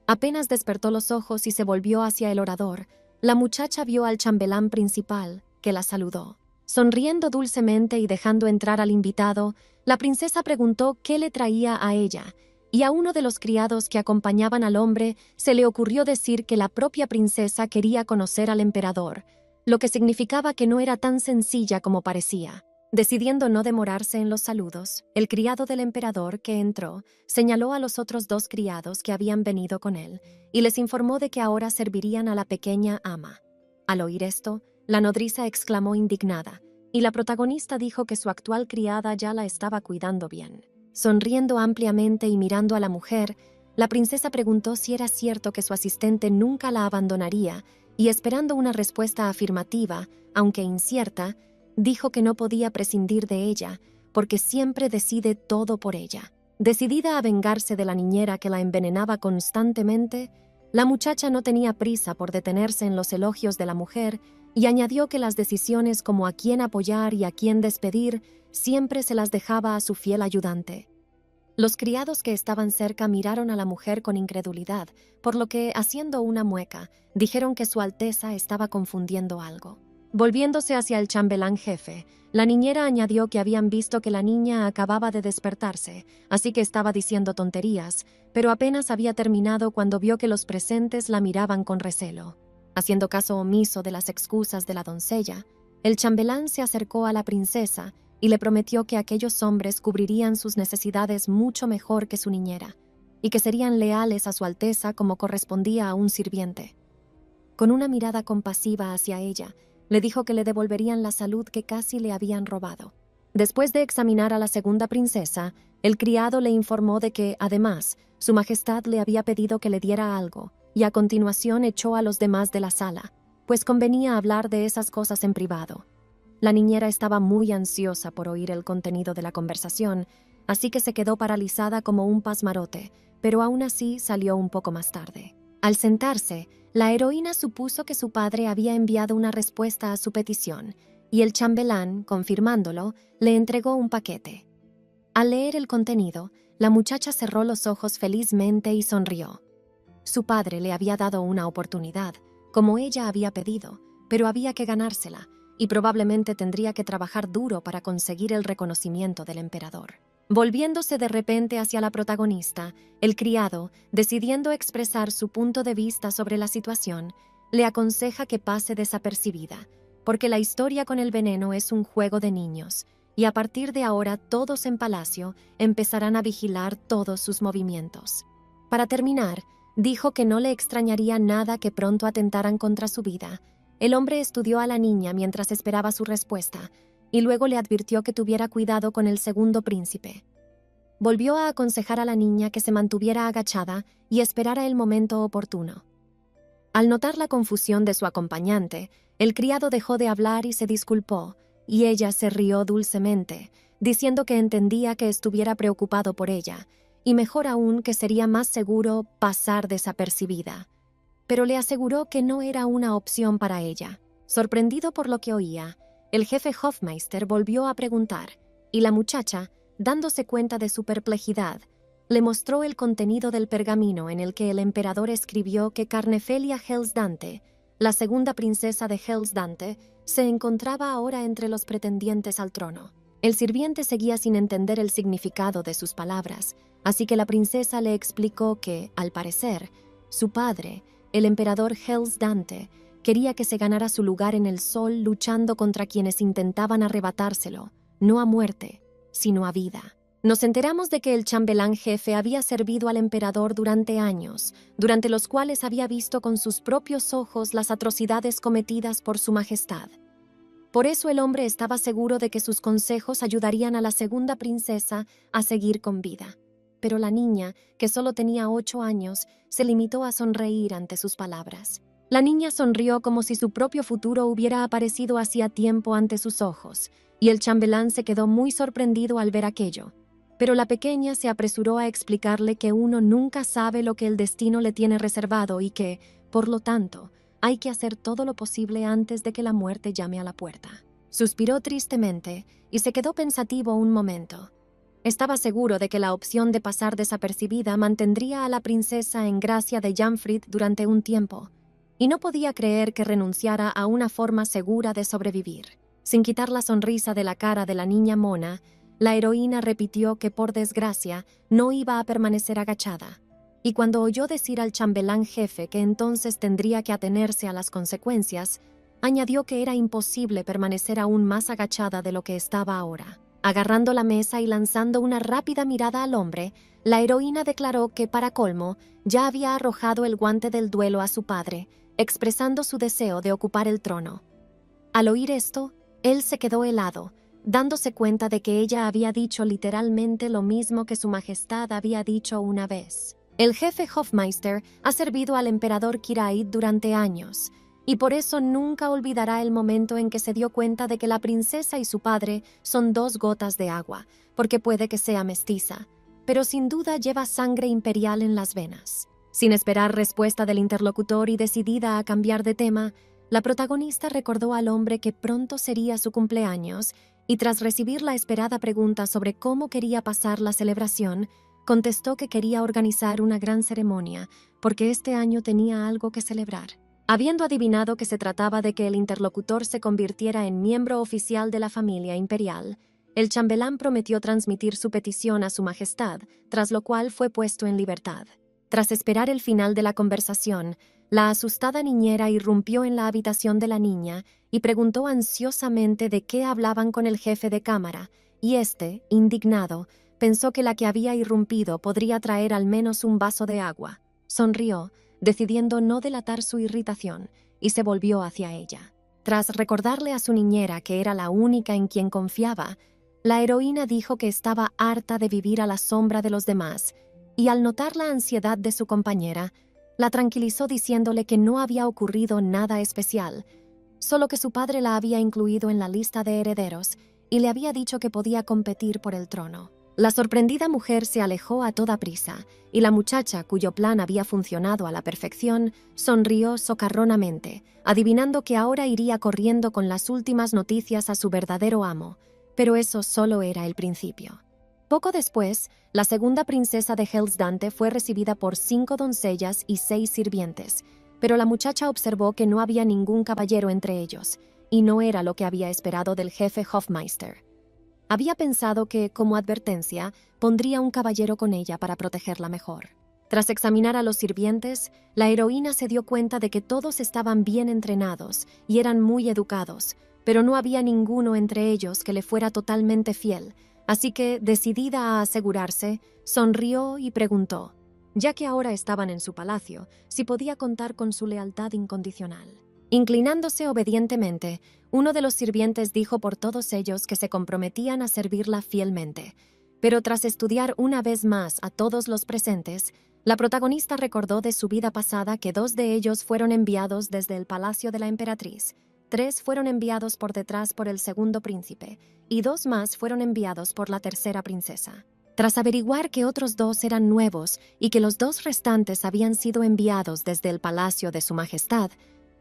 Apenas despertó los ojos y se volvió hacia el orador, la muchacha vio al chambelán principal, que la saludó. Sonriendo dulcemente y dejando entrar al invitado, la princesa preguntó qué le traía a ella, y a uno de los criados que acompañaban al hombre se le ocurrió decir que la propia princesa quería conocer al emperador, lo que significaba que no era tan sencilla como parecía. Decidiendo no demorarse en los saludos, el criado del emperador que entró señaló a los otros dos criados que habían venido con él y les informó de que ahora servirían a la pequeña ama. Al oír esto, la nodriza exclamó indignada, y la protagonista dijo que su actual criada ya la estaba cuidando bien. Sonriendo ampliamente y mirando a la mujer, la princesa preguntó si era cierto que su asistente nunca la abandonaría, y esperando una respuesta afirmativa, aunque incierta, dijo que no podía prescindir de ella, porque siempre decide todo por ella. Decidida a vengarse de la niñera que la envenenaba constantemente, la muchacha no tenía prisa por detenerse en los elogios de la mujer y añadió que las decisiones como a quién apoyar y a quién despedir siempre se las dejaba a su fiel ayudante. Los criados que estaban cerca miraron a la mujer con incredulidad, por lo que, haciendo una mueca, dijeron que Su Alteza estaba confundiendo algo. Volviéndose hacia el chambelán jefe, la niñera añadió que habían visto que la niña acababa de despertarse, así que estaba diciendo tonterías, pero apenas había terminado cuando vio que los presentes la miraban con recelo. Haciendo caso omiso de las excusas de la doncella, el chambelán se acercó a la princesa y le prometió que aquellos hombres cubrirían sus necesidades mucho mejor que su niñera, y que serían leales a Su Alteza como correspondía a un sirviente. Con una mirada compasiva hacia ella, le dijo que le devolverían la salud que casi le habían robado. Después de examinar a la segunda princesa, el criado le informó de que, además, Su Majestad le había pedido que le diera algo, y a continuación echó a los demás de la sala, pues convenía hablar de esas cosas en privado. La niñera estaba muy ansiosa por oír el contenido de la conversación, así que se quedó paralizada como un pasmarote, pero aún así salió un poco más tarde. Al sentarse, la heroína supuso que su padre había enviado una respuesta a su petición y el chambelán, confirmándolo, le entregó un paquete. Al leer el contenido, la muchacha cerró los ojos felizmente y sonrió. Su padre le había dado una oportunidad, como ella había pedido, pero había que ganársela, y probablemente tendría que trabajar duro para conseguir el reconocimiento del emperador. Volviéndose de repente hacia la protagonista, el criado, decidiendo expresar su punto de vista sobre la situación, le aconseja que pase desapercibida, porque la historia con el veneno es un juego de niños, y a partir de ahora todos en palacio empezarán a vigilar todos sus movimientos. Para terminar, dijo que no le extrañaría nada que pronto atentaran contra su vida. El hombre estudió a la niña mientras esperaba su respuesta, y luego le advirtió que tuviera cuidado con el segundo príncipe. Volvió a aconsejar a la niña que se mantuviera agachada y esperara el momento oportuno. Al notar la confusión de su acompañante, el criado dejó de hablar y se disculpó, y ella se rió dulcemente, diciendo que entendía que estuviera preocupado por ella, y mejor aún que sería más seguro pasar desapercibida. Pero le aseguró que no era una opción para ella. Sorprendido por lo que oía, el jefe Hofmeister volvió a preguntar, y la muchacha, dándose cuenta de su perplejidad, le mostró el contenido del pergamino en el que el emperador escribió que Carnefelia Helsdante, la segunda princesa de Helsdante, se encontraba ahora entre los pretendientes al trono. El sirviente seguía sin entender el significado de sus palabras, así que la princesa le explicó que, al parecer, su padre, el emperador Helsdante, quería que se ganara su lugar en el sol luchando contra quienes intentaban arrebatárselo, no a muerte, sino a vida. Nos enteramos de que el chambelán jefe había servido al emperador durante años, durante los cuales había visto con sus propios ojos las atrocidades cometidas por su majestad. Por eso el hombre estaba seguro de que sus consejos ayudarían a la segunda princesa a seguir con vida. Pero la niña, que solo tenía 8 años, se limitó a sonreír ante sus palabras. La niña sonrió como si su propio futuro hubiera aparecido hacía tiempo ante sus ojos, y el chambelán se quedó muy sorprendido al ver aquello. Pero la pequeña se apresuró a explicarle que uno nunca sabe lo que el destino le tiene reservado y que, por lo tanto, hay que hacer todo lo posible antes de que la muerte llame a la puerta. Suspiró tristemente y se quedó pensativo un momento. Estaba seguro de que la opción de pasar desapercibida mantendría a la princesa en gracia de Jamfrid durante un tiempo, y no podía creer que renunciara a una forma segura de sobrevivir. Sin quitar la sonrisa de la cara de la niña mona, la heroína repitió que, por desgracia, no iba a permanecer agachada, y cuando oyó decir al chambelán jefe que entonces tendría que atenerse a las consecuencias, añadió que era imposible permanecer aún más agachada de lo que estaba ahora. Agarrando la mesa y lanzando una rápida mirada al hombre, la heroína declaró que, para colmo, ya había arrojado el guante del duelo a su padre, expresando su deseo de ocupar el trono. Al oír esto, él se quedó helado, dándose cuenta de que ella había dicho literalmente lo mismo que su majestad había dicho una vez. El jefe Hofmeister ha servido al emperador Kiraid durante años, y por eso nunca olvidará el momento en que se dio cuenta de que la princesa y su padre son 2 gotas de agua, porque puede que sea mestiza, pero sin duda lleva sangre imperial en las venas. Sin esperar respuesta del interlocutor y decidida a cambiar de tema, la protagonista recordó al hombre que pronto sería su cumpleaños y, tras recibir la esperada pregunta sobre cómo quería pasar la celebración, contestó que quería organizar una gran ceremonia porque este año tenía algo que celebrar. Habiendo adivinado que se trataba de que el interlocutor se convirtiera en miembro oficial de la familia imperial, el chambelán prometió transmitir su petición a su majestad, tras lo cual fue puesto en libertad. Tras esperar el final de la conversación, la asustada niñera irrumpió en la habitación de la niña y preguntó ansiosamente de qué hablaban con el jefe de cámara, y éste, indignado, pensó que la que había irrumpido podría traer al menos un vaso de agua. Sonrió, decidiendo no delatar su irritación, y se volvió hacia ella. Tras recordarle a su niñera que era la única en quien confiaba, la heroína dijo que estaba harta de vivir a la sombra de los demás, y al notar la ansiedad de su compañera, la tranquilizó diciéndole que no había ocurrido nada especial, solo que su padre la había incluido en la lista de herederos y le había dicho que podía competir por el trono. La sorprendida mujer se alejó a toda prisa, y la muchacha, cuyo plan había funcionado a la perfección, sonrió socarronamente, adivinando que ahora iría corriendo con las últimas noticias a su verdadero amo, pero eso solo era el principio. Poco después, la segunda princesa de Hellsdante fue recibida por 5 doncellas y 6 sirvientes, pero la muchacha observó que no había ningún caballero entre ellos, y no era lo que había esperado del jefe Hofmeister. Había pensado que, como advertencia, pondría un caballero con ella para protegerla mejor. Tras examinar a los sirvientes, la heroína se dio cuenta de que todos estaban bien entrenados y eran muy educados, pero no había ninguno entre ellos que le fuera totalmente fiel, así que, decidida a asegurarse, sonrió y preguntó, ya que ahora estaban en su palacio, si podía contar con su lealtad incondicional. Inclinándose obedientemente, uno de los sirvientes dijo por todos ellos que se comprometían a servirla fielmente. Pero tras estudiar una vez más a todos los presentes, la protagonista recordó de su vida pasada que 2 de ellos fueron enviados desde el palacio de la emperatriz, 3 fueron enviados por detrás por el segundo príncipe, y 2 más fueron enviados por la tercera princesa. Tras averiguar que otros 2 eran nuevos y que los 2 restantes habían sido enviados desde el palacio de su majestad,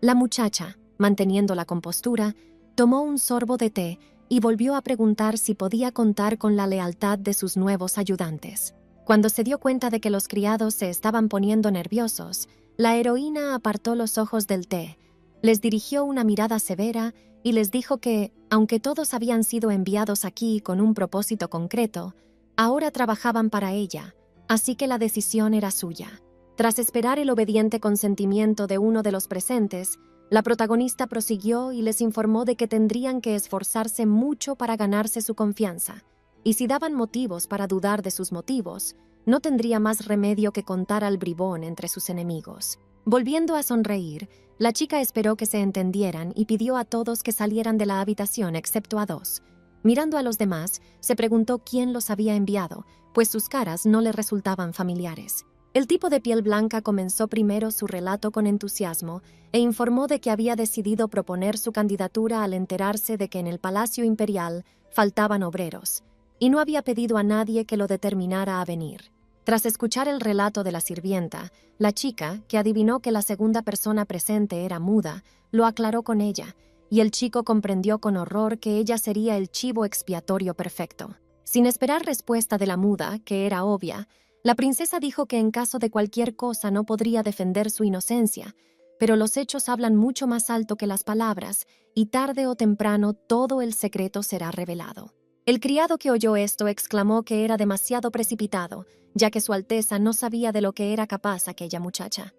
la muchacha, manteniendo la compostura, tomó un sorbo de té y volvió a preguntar si podía contar con la lealtad de sus nuevos ayudantes. Cuando se dio cuenta de que los criados se estaban poniendo nerviosos, la heroína apartó los ojos del té, les dirigió una mirada severa y les dijo que, aunque todos habían sido enviados aquí con un propósito concreto, ahora trabajaban para ella, así que la decisión era suya. Tras esperar el obediente consentimiento de uno de los presentes, la protagonista prosiguió y les informó de que tendrían que esforzarse mucho para ganarse su confianza, y si daban motivos para dudar de sus motivos, no tendría más remedio que contar al bribón entre sus enemigos. Volviendo a sonreír, la chica esperó que se entendieran y pidió a todos que salieran de la habitación excepto a 2. Mirando a los demás, se preguntó quién los había enviado, pues sus caras no le resultaban familiares. El tipo de piel blanca comenzó primero su relato con entusiasmo e informó de que había decidido proponer su candidatura al enterarse de que en el Palacio Imperial faltaban obreros, y no había pedido a nadie que lo determinara a venir. Tras escuchar el relato de la sirvienta, la chica, que adivinó que la segunda persona presente era muda, lo aclaró con ella, y el chico comprendió con horror que ella sería el chivo expiatorio perfecto. Sin esperar respuesta de la muda, que era obvia, la princesa dijo que en caso de cualquier cosa no podría defender su inocencia, pero los hechos hablan mucho más alto que las palabras, y tarde o temprano todo el secreto será revelado. El criado que oyó esto exclamó que era demasiado precipitado, ya que Su Alteza no sabía de lo que era capaz aquella muchacha.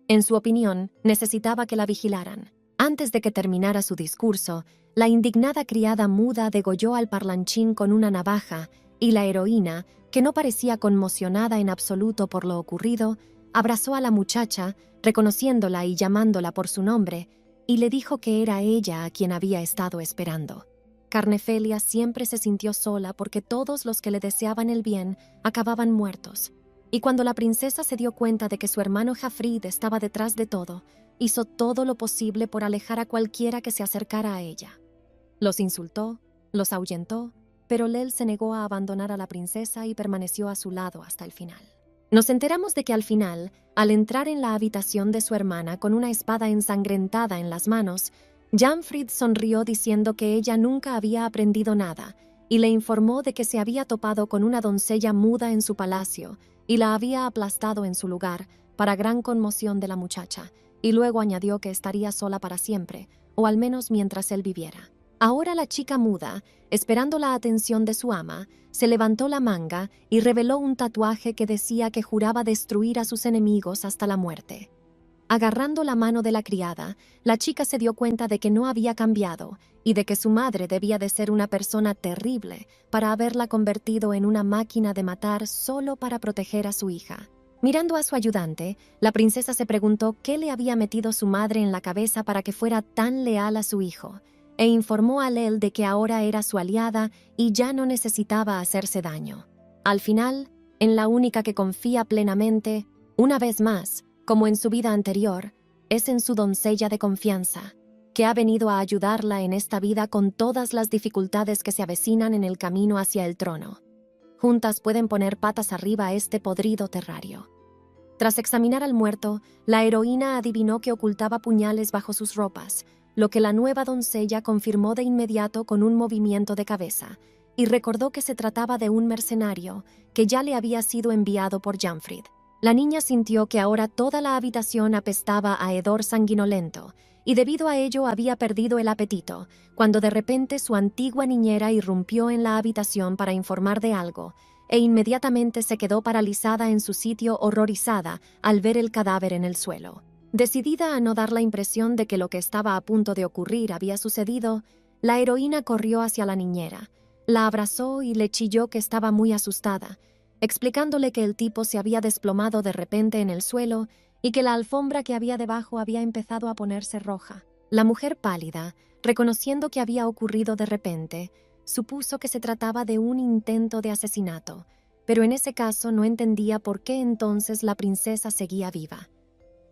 En su opinión, necesitaba que la vigilaran. Antes de que terminara su discurso, la indignada criada muda degolló al parlanchín con una navaja, y la heroína, que no parecía conmocionada en absoluto por lo ocurrido, abrazó a la muchacha, reconociéndola y llamándola por su nombre, y le dijo que era ella a quien había estado esperando. Carnefelia siempre se sintió sola porque todos los que le deseaban el bien acababan muertos, y cuando la princesa se dio cuenta de que su hermano Jafrid estaba detrás de todo, hizo todo lo posible por alejar a cualquiera que se acercara a ella. Los insultó, los ahuyentó, pero Lel se negó a abandonar a la princesa y permaneció a su lado hasta el final. Nos enteramos de que al final, al entrar en la habitación de su hermana con una espada ensangrentada en las manos, Janfrid sonrió diciendo que ella nunca había aprendido nada y le informó de que se había topado con una doncella muda en su palacio y la había aplastado en su lugar, para gran conmoción de la muchacha, y luego añadió que estaría sola para siempre, o al menos mientras él viviera. Ahora la chica muda, esperando la atención de su ama, se levantó la manga y reveló un tatuaje que decía que juraba destruir a sus enemigos hasta la muerte. Agarrando la mano de la criada, la chica se dio cuenta de que no había cambiado y de que su madre debía de ser una persona terrible para haberla convertido en una máquina de matar solo para proteger a su hija. Mirando a su ayudante, la princesa se preguntó qué le había metido su madre en la cabeza para que fuera tan leal a su hijo, e informó a Lel de que ahora era su aliada y ya no necesitaba hacerse daño. Al final, en la única que confía plenamente, una vez más, como en su vida anterior, es en su doncella de confianza, que ha venido a ayudarla en esta vida con todas las dificultades que se avecinan en el camino hacia el trono. Juntas pueden poner patas arriba a este podrido terrario. Tras examinar al muerto, la heroína adivinó que ocultaba puñales bajo sus ropas, lo que la nueva doncella confirmó de inmediato con un movimiento de cabeza, y recordó que se trataba de un mercenario que ya le había sido enviado por Jamfrid. La niña sintió que ahora toda la habitación apestaba a hedor sanguinolento, y debido a ello había perdido el apetito, cuando de repente su antigua niñera irrumpió en la habitación para informar de algo, e inmediatamente se quedó paralizada en su sitio horrorizada al ver el cadáver en el suelo. Decidida a no dar la impresión de que lo que estaba a punto de ocurrir había sucedido, la heroína corrió hacia la niñera, la abrazó y le chilló que estaba muy asustada, explicándole que el tipo se había desplomado de repente en el suelo y que la alfombra que había debajo había empezado a ponerse roja. La mujer pálida, reconociendo que había ocurrido de repente, supuso que se trataba de un intento de asesinato, pero en ese caso no entendía por qué entonces la princesa seguía viva.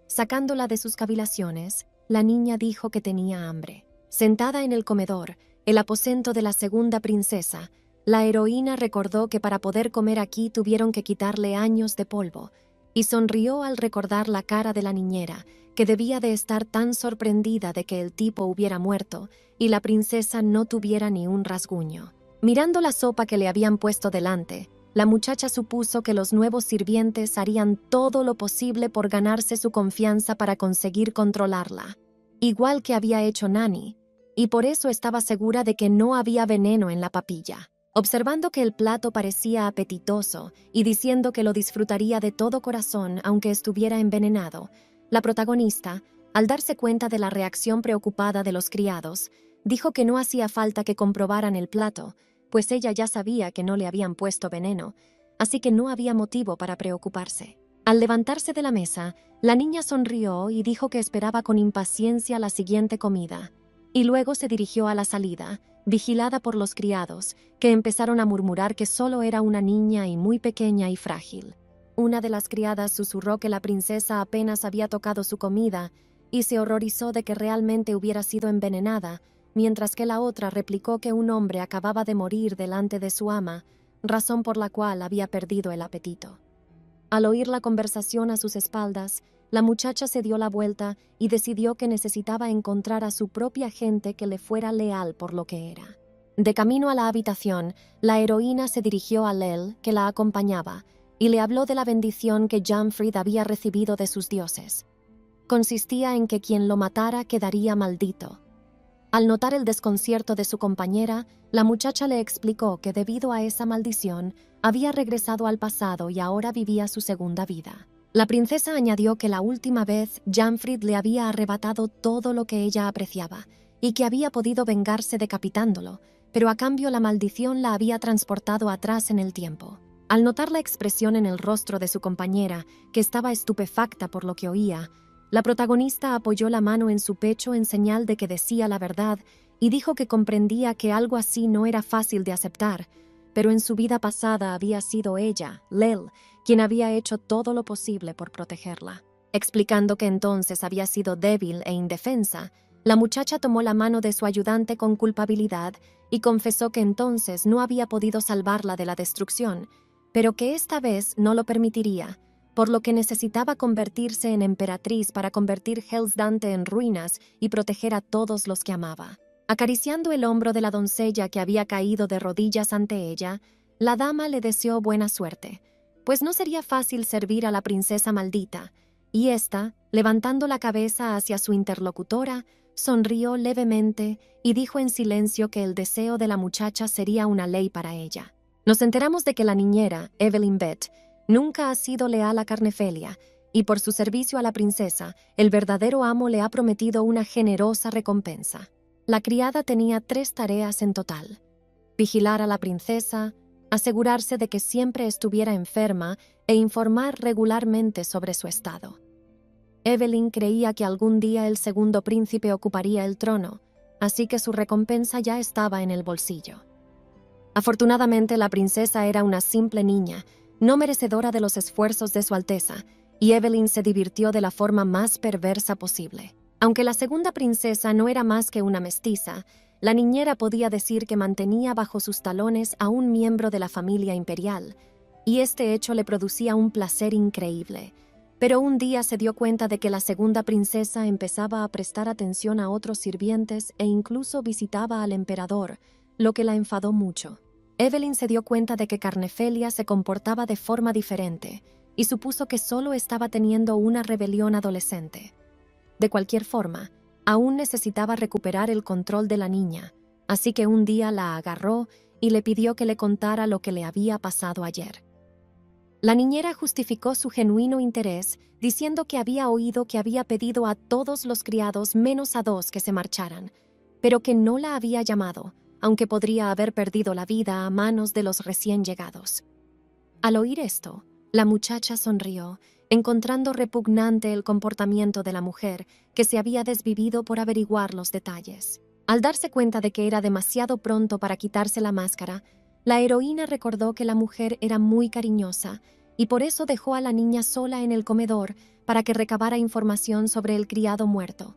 Sacándola de sus cavilaciones, la niña dijo que tenía hambre. Sentada en el comedor, el aposento de la segunda princesa, la heroína recordó que para poder comer aquí tuvieron que quitarle años de polvo, y sonrió al recordar la cara de la niñera, que debía de estar tan sorprendida de que el tipo hubiera muerto y la princesa no tuviera ni un rasguño. Mirando la sopa que le habían puesto delante, la muchacha supuso que los nuevos sirvientes harían todo lo posible por ganarse su confianza para conseguir controlarla, igual que había hecho Nani, y por eso estaba segura de que no había veneno en la papilla. Observando que el plato parecía apetitoso y diciendo que lo disfrutaría de todo corazón aunque estuviera envenenado, la protagonista, al darse cuenta de la reacción preocupada de los criados, dijo que no hacía falta que comprobaran el plato, pues ella ya sabía que no le habían puesto veneno, así que no había motivo para preocuparse. Al levantarse de la mesa, la niña sonrió y dijo que esperaba con impaciencia la siguiente comida, y luego se dirigió a la salida, vigilada por los criados, que empezaron a murmurar que solo era una niña y muy pequeña y frágil. Una de las criadas susurró que la princesa apenas había tocado su comida y se horrorizó de que realmente hubiera sido envenenada, mientras que la otra replicó que un hombre acababa de morir delante de su ama, razón por la cual había perdido el apetito. Al oír la conversación a sus espaldas, la muchacha se dio la vuelta y decidió que necesitaba encontrar a su propia gente que le fuera leal por lo que era. De camino a la habitación, la heroína se dirigió a Lel, que la acompañaba, y le habló de la bendición que Jamfrid había recibido de sus dioses. Consistía en que quien lo matara quedaría maldito. Al notar el desconcierto de su compañera, la muchacha le explicó que debido a esa maldición, había regresado al pasado y ahora vivía su segunda vida. La princesa añadió que la última vez Jamfrid le había arrebatado todo lo que ella apreciaba y que había podido vengarse decapitándolo, pero a cambio la maldición la había transportado atrás en el tiempo. Al notar la expresión en el rostro de su compañera, que estaba estupefacta por lo que oía, la protagonista apoyó la mano en su pecho en señal de que decía la verdad y dijo que comprendía que algo así no era fácil de aceptar, pero en su vida pasada había sido ella, Lel, quien había hecho todo lo posible por protegerla. Explicando que entonces había sido débil e indefensa, la muchacha tomó la mano de su ayudante con culpabilidad y confesó que entonces no había podido salvarla de la destrucción, pero que esta vez no lo permitiría, por lo que necesitaba convertirse en emperatriz para convertir Hellsdante en ruinas y proteger a todos los que amaba. Acariciando el hombro de la doncella que había caído de rodillas ante ella, la dama le deseó buena suerte, pues no sería fácil servir a la princesa maldita, y ésta, levantando la cabeza hacia su interlocutora, sonrió levemente y dijo en silencio que el deseo de la muchacha sería una ley para ella. Nos enteramos de que la niñera, Evelyn Bett, nunca ha sido leal a Carnefelia, y por su servicio a la princesa, el verdadero amo le ha prometido una generosa recompensa. La criada tenía 3 tareas en total: vigilar a la princesa, asegurarse de que siempre estuviera enferma e informar regularmente sobre su estado. Evelyn creía que algún día el segundo príncipe ocuparía el trono, así que su recompensa ya estaba en el bolsillo. Afortunadamente, la princesa era una simple niña, no merecedora de los esfuerzos de su Alteza, y Evelyn se divirtió de la forma más perversa posible. Aunque la segunda princesa no era más que una mestiza, la niñera podía decir que mantenía bajo sus talones a un miembro de la familia imperial, y este hecho le producía un placer increíble. Pero un día se dio cuenta de que la segunda princesa empezaba a prestar atención a otros sirvientes e incluso visitaba al emperador, lo que la enfadó mucho. Evelyn se dio cuenta de que Carnefelia se comportaba de forma diferente y supuso que solo estaba teniendo una rebelión adolescente. De cualquier forma, aún necesitaba recuperar el control de la niña, así que un día la agarró y le pidió que le contara lo que le había pasado ayer. La niñera justificó su genuino interés diciendo que había oído que había pedido a todos los criados menos a 2 que se marcharan, pero que no la había llamado, aunque podría haber perdido la vida a manos de los recién llegados. Al oír esto, la muchacha sonrió, encontrando repugnante el comportamiento de la mujer, que se había desvivido por averiguar los detalles. Al darse cuenta de que era demasiado pronto para quitarse la máscara, la heroína recordó que la mujer era muy cariñosa y por eso dejó a la niña sola en el comedor para que recabara información sobre el criado muerto.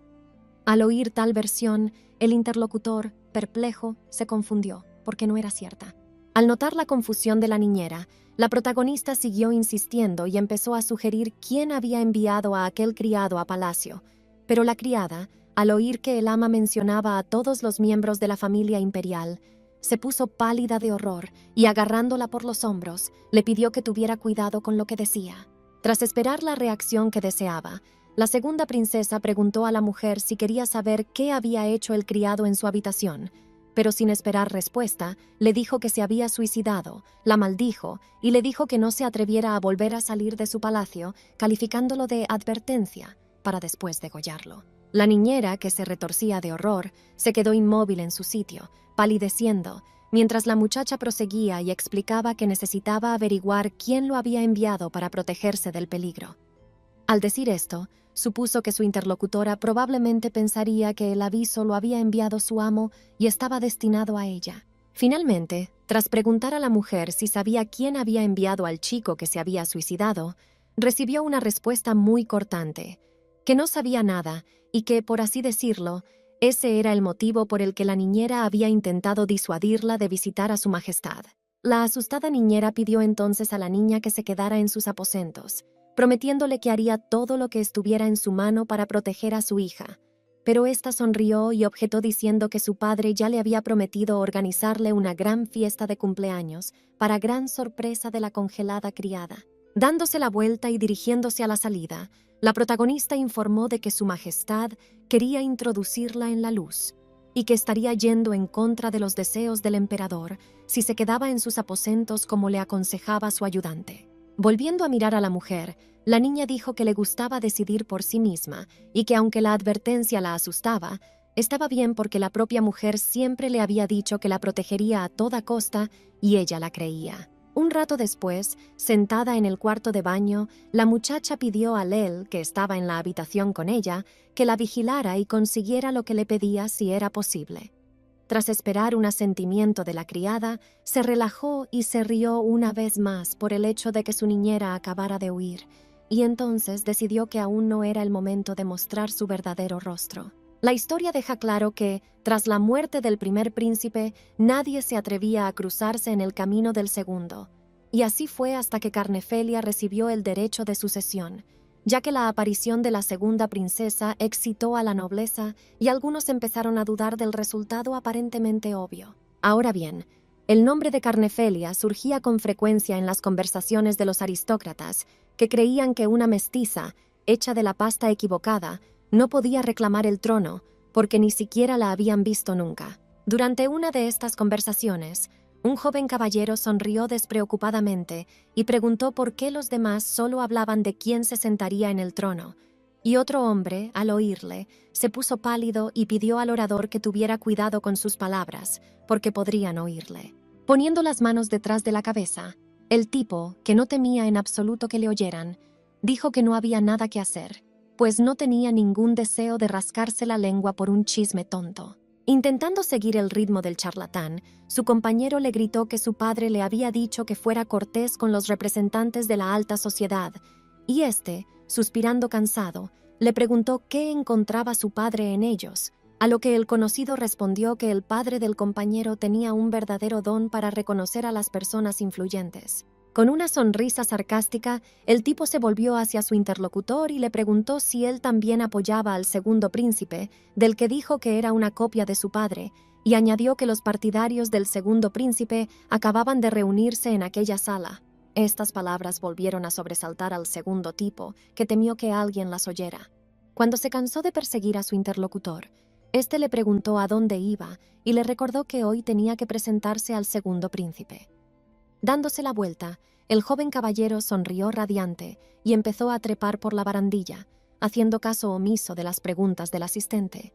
Al oír tal versión, el interlocutor, perplejo, se confundió, porque no era cierta. Al notar la confusión de la niñera, la protagonista siguió insistiendo y empezó a sugerir quién había enviado a aquel criado a palacio, pero la criada, al oír que el ama mencionaba a todos los miembros de la familia imperial, se puso pálida de horror y, agarrándola por los hombros, le pidió que tuviera cuidado con lo que decía. Tras esperar la reacción que deseaba, la segunda princesa preguntó a la mujer si quería saber qué había hecho el criado en su habitación, pero sin esperar respuesta, le dijo que se había suicidado, la maldijo y le dijo que no se atreviera a volver a salir de su palacio, calificándolo de advertencia, para después degollarlo. La niñera, que se retorcía de horror, se quedó inmóvil en su sitio, palideciendo, mientras la muchacha proseguía y explicaba que necesitaba averiguar quién lo había enviado para protegerse del peligro. Al decir esto, supuso que su interlocutora probablemente pensaría que el aviso lo había enviado su amo y estaba destinado a ella. Finalmente, tras preguntar a la mujer si sabía quién había enviado al chico que se había suicidado, recibió una respuesta muy cortante, que no sabía nada y que, por así decirlo, ese era el motivo por el que la niñera había intentado disuadirla de visitar a su majestad. La asustada niñera pidió entonces a la niña que se quedara en sus aposentos, prometiéndole que haría todo lo que estuviera en su mano para proteger a su hija, pero ésta sonrió y objetó diciendo que su padre ya le había prometido organizarle una gran fiesta de cumpleaños para gran sorpresa de la congelada criada. Dándose la vuelta y dirigiéndose a la salida, la protagonista informó de que su majestad quería introducirla en la luz y que estaría yendo en contra de los deseos del emperador si se quedaba en sus aposentos como le aconsejaba su ayudante. Volviendo a mirar a la mujer, la niña dijo que le gustaba decidir por sí misma y que aunque la advertencia la asustaba, estaba bien porque la propia mujer siempre le había dicho que la protegería a toda costa y ella la creía. Un rato después, sentada en el cuarto de baño, la muchacha pidió a Lel, que estaba en la habitación con ella, que la vigilara y consiguiera lo que le pedía si era posible. Tras esperar un asentimiento de la criada, se relajó y se rió una vez más por el hecho de que su niñera acabara de huir, y entonces decidió que aún no era el momento de mostrar su verdadero rostro. La historia deja claro que, tras la muerte del primer príncipe, nadie se atrevía a cruzarse en el camino del segundo, y así fue hasta que Carnefelia recibió el derecho de sucesión, ya que la aparición de la segunda princesa excitó a la nobleza y algunos empezaron a dudar del resultado aparentemente obvio. Ahora bien, el nombre de Carnefelia surgía con frecuencia en las conversaciones de los aristócratas, que creían que una mestiza, hecha de la pasta equivocada, no podía reclamar el trono, porque ni siquiera la habían visto nunca. Durante una de estas conversaciones, un joven caballero sonrió despreocupadamente y preguntó por qué los demás solo hablaban de quién se sentaría en el trono, y otro hombre, al oírle, se puso pálido y pidió al orador que tuviera cuidado con sus palabras, porque podrían oírle. Poniendo las manos detrás de la cabeza, el tipo, que no temía en absoluto que le oyeran, dijo que no había nada que hacer, pues no tenía ningún deseo de rascarse la lengua por un chisme tonto. Intentando seguir el ritmo del charlatán, su compañero le gritó que su padre le había dicho que fuera cortés con los representantes de la alta sociedad, y éste, suspirando cansado, le preguntó qué encontraba su padre en ellos, a lo que el conocido respondió que el padre del compañero tenía un verdadero don para reconocer a las personas influyentes. Con una sonrisa sarcástica, el tipo se volvió hacia su interlocutor y le preguntó si él también apoyaba al segundo príncipe, del que dijo que era una copia de su padre, y añadió que los partidarios del segundo príncipe acababan de reunirse en aquella sala. Estas palabras volvieron a sobresaltar al segundo tipo, que temió que alguien las oyera. Cuando se cansó de perseguir a su interlocutor, este le preguntó a dónde iba y le recordó que hoy tenía que presentarse al segundo príncipe. Dándose la vuelta, el joven caballero sonrió radiante y empezó a trepar por la barandilla, haciendo caso omiso de las preguntas del asistente.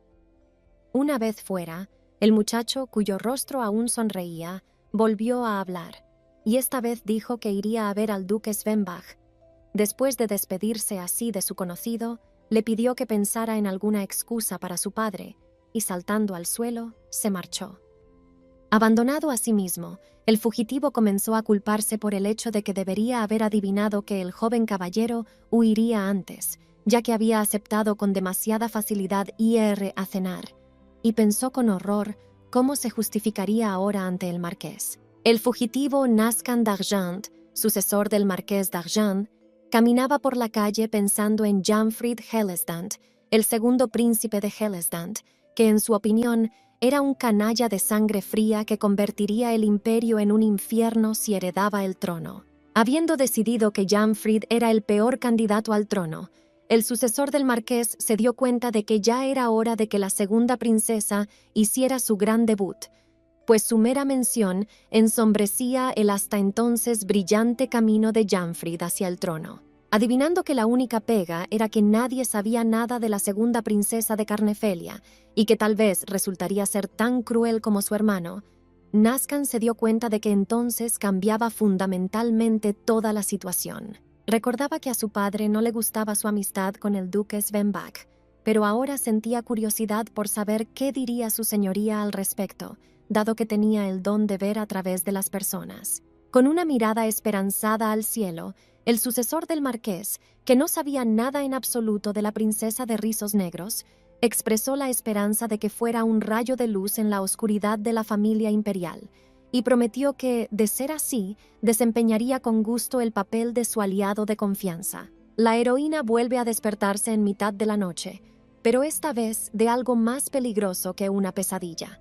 Una vez fuera, el muchacho, cuyo rostro aún sonreía, volvió a hablar, y esta vez dijo que iría a ver al duque Svenbach. Después de despedirse así de su conocido, le pidió que pensara en alguna excusa para su padre, y saltando al suelo, se marchó. Abandonado a sí mismo, el fugitivo comenzó a culparse por el hecho de que debería haber adivinado que el joven caballero huiría antes, ya que había aceptado con demasiada facilidad ir a cenar, y pensó con horror cómo se justificaría ahora ante el marqués. El fugitivo Nascan d'Argent, sucesor del marqués d'Argent, caminaba por la calle pensando en Jamfrid Hellesdant, el segundo príncipe de Hellesdant, que en su opinión era un canalla de sangre fría que convertiría el imperio en un infierno si heredaba el trono. Habiendo decidido que Jamfrid era el peor candidato al trono, el sucesor del marqués se dio cuenta de que ya era hora de que la segunda princesa hiciera su gran debut, pues su mera mención ensombrecía el hasta entonces brillante camino de Jamfrid hacia el trono. Adivinando que la única pega era que nadie sabía nada de la segunda princesa de Carnefelia y que tal vez resultaría ser tan cruel como su hermano, Nascan se dio cuenta de que entonces cambiaba fundamentalmente toda la situación. Recordaba que a su padre no le gustaba su amistad con el duque Svenbach, pero ahora sentía curiosidad por saber qué diría su señoría al respecto, dado que tenía el don de ver a través de las personas. Con una mirada esperanzada al cielo, el sucesor del marqués, que no sabía nada en absoluto de la princesa de rizos negros, expresó la esperanza de que fuera un rayo de luz en la oscuridad de la familia imperial, y prometió que, de ser así, desempeñaría con gusto el papel de su aliado de confianza. La heroína vuelve a despertarse en mitad de la noche, pero esta vez de algo más peligroso que una pesadilla.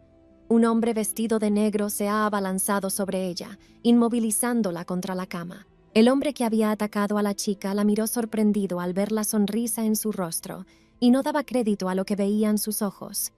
Un hombre vestido de negro se ha abalanzado sobre ella, inmovilizándola contra la cama. El hombre que había atacado a la chica la miró sorprendido al ver la sonrisa en su rostro y no daba crédito a lo que veían sus ojos.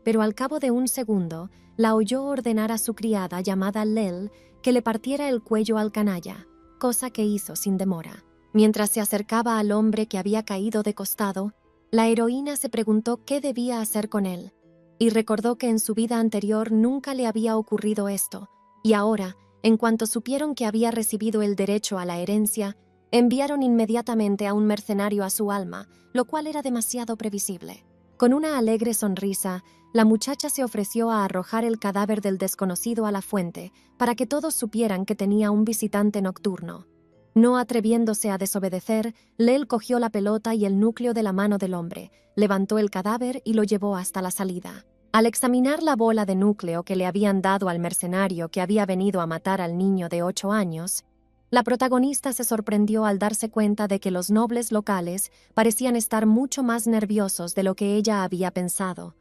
Pero al cabo de un segundo, la oyó ordenar a su criada llamada Lel que le partiera el cuello al canalla, cosa que hizo sin demora. Mientras se acercaba al hombre que había caído de costado, la heroína se preguntó qué debía hacer con él, y recordó que en su vida anterior nunca le había ocurrido esto, y ahora, en cuanto supieron que había recibido el derecho a la herencia, enviaron inmediatamente a un mercenario a su alma, lo cual era demasiado previsible. Con una alegre sonrisa, la muchacha se ofreció a arrojar el cadáver del desconocido a la fuente para que todos supieran que tenía un visitante nocturno. No atreviéndose a desobedecer, Lel cogió la pelota y el núcleo de la mano del hombre, levantó el cadáver y lo llevó hasta la salida. Al examinar la bola de núcleo que le habían dado al mercenario que había venido a matar al niño de 8 años, la protagonista se sorprendió al darse cuenta de que los nobles locales parecían estar mucho más nerviosos de lo que ella había pensado.